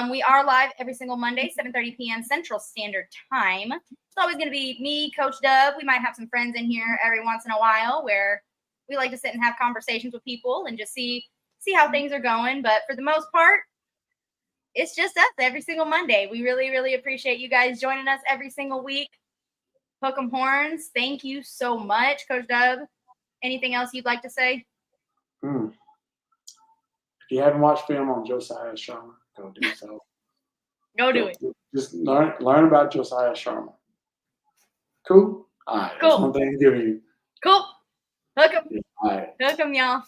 We are live every single Monday, 7:30 p.m. Central Standard Time. It's always going to be me, Coach Dub. We might have some friends in here every once in a while where we like to sit and have conversations with people and just see how things are going. But for the most part, it's just us every single Monday. We really, really appreciate you guys joining us every single week. Hook 'em horns. Thank you so much, Coach Dub. Anything else you'd like to say? If you haven't watched film on Josiah Sharma, go do so. Go do it. Just learn about Josiah Sharma. Cool? All right. Cool. That's one thing I'm giving you. Cool. Hook 'em. All right. Hook 'em, y'all.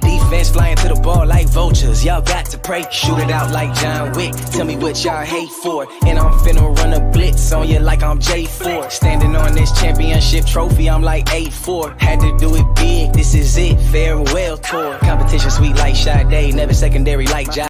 Defense flying to the ball like vultures. Y'all got to pray. Shoot it out like John Wick. Tell me what y'all hate for. And I'm finna run a blitz on you like I'm J4. Standing on this championship trophy, I'm like 8-4. Had to do it big. This is it. Farewell tour. Competition sweet like Sade. Never secondary like Jai.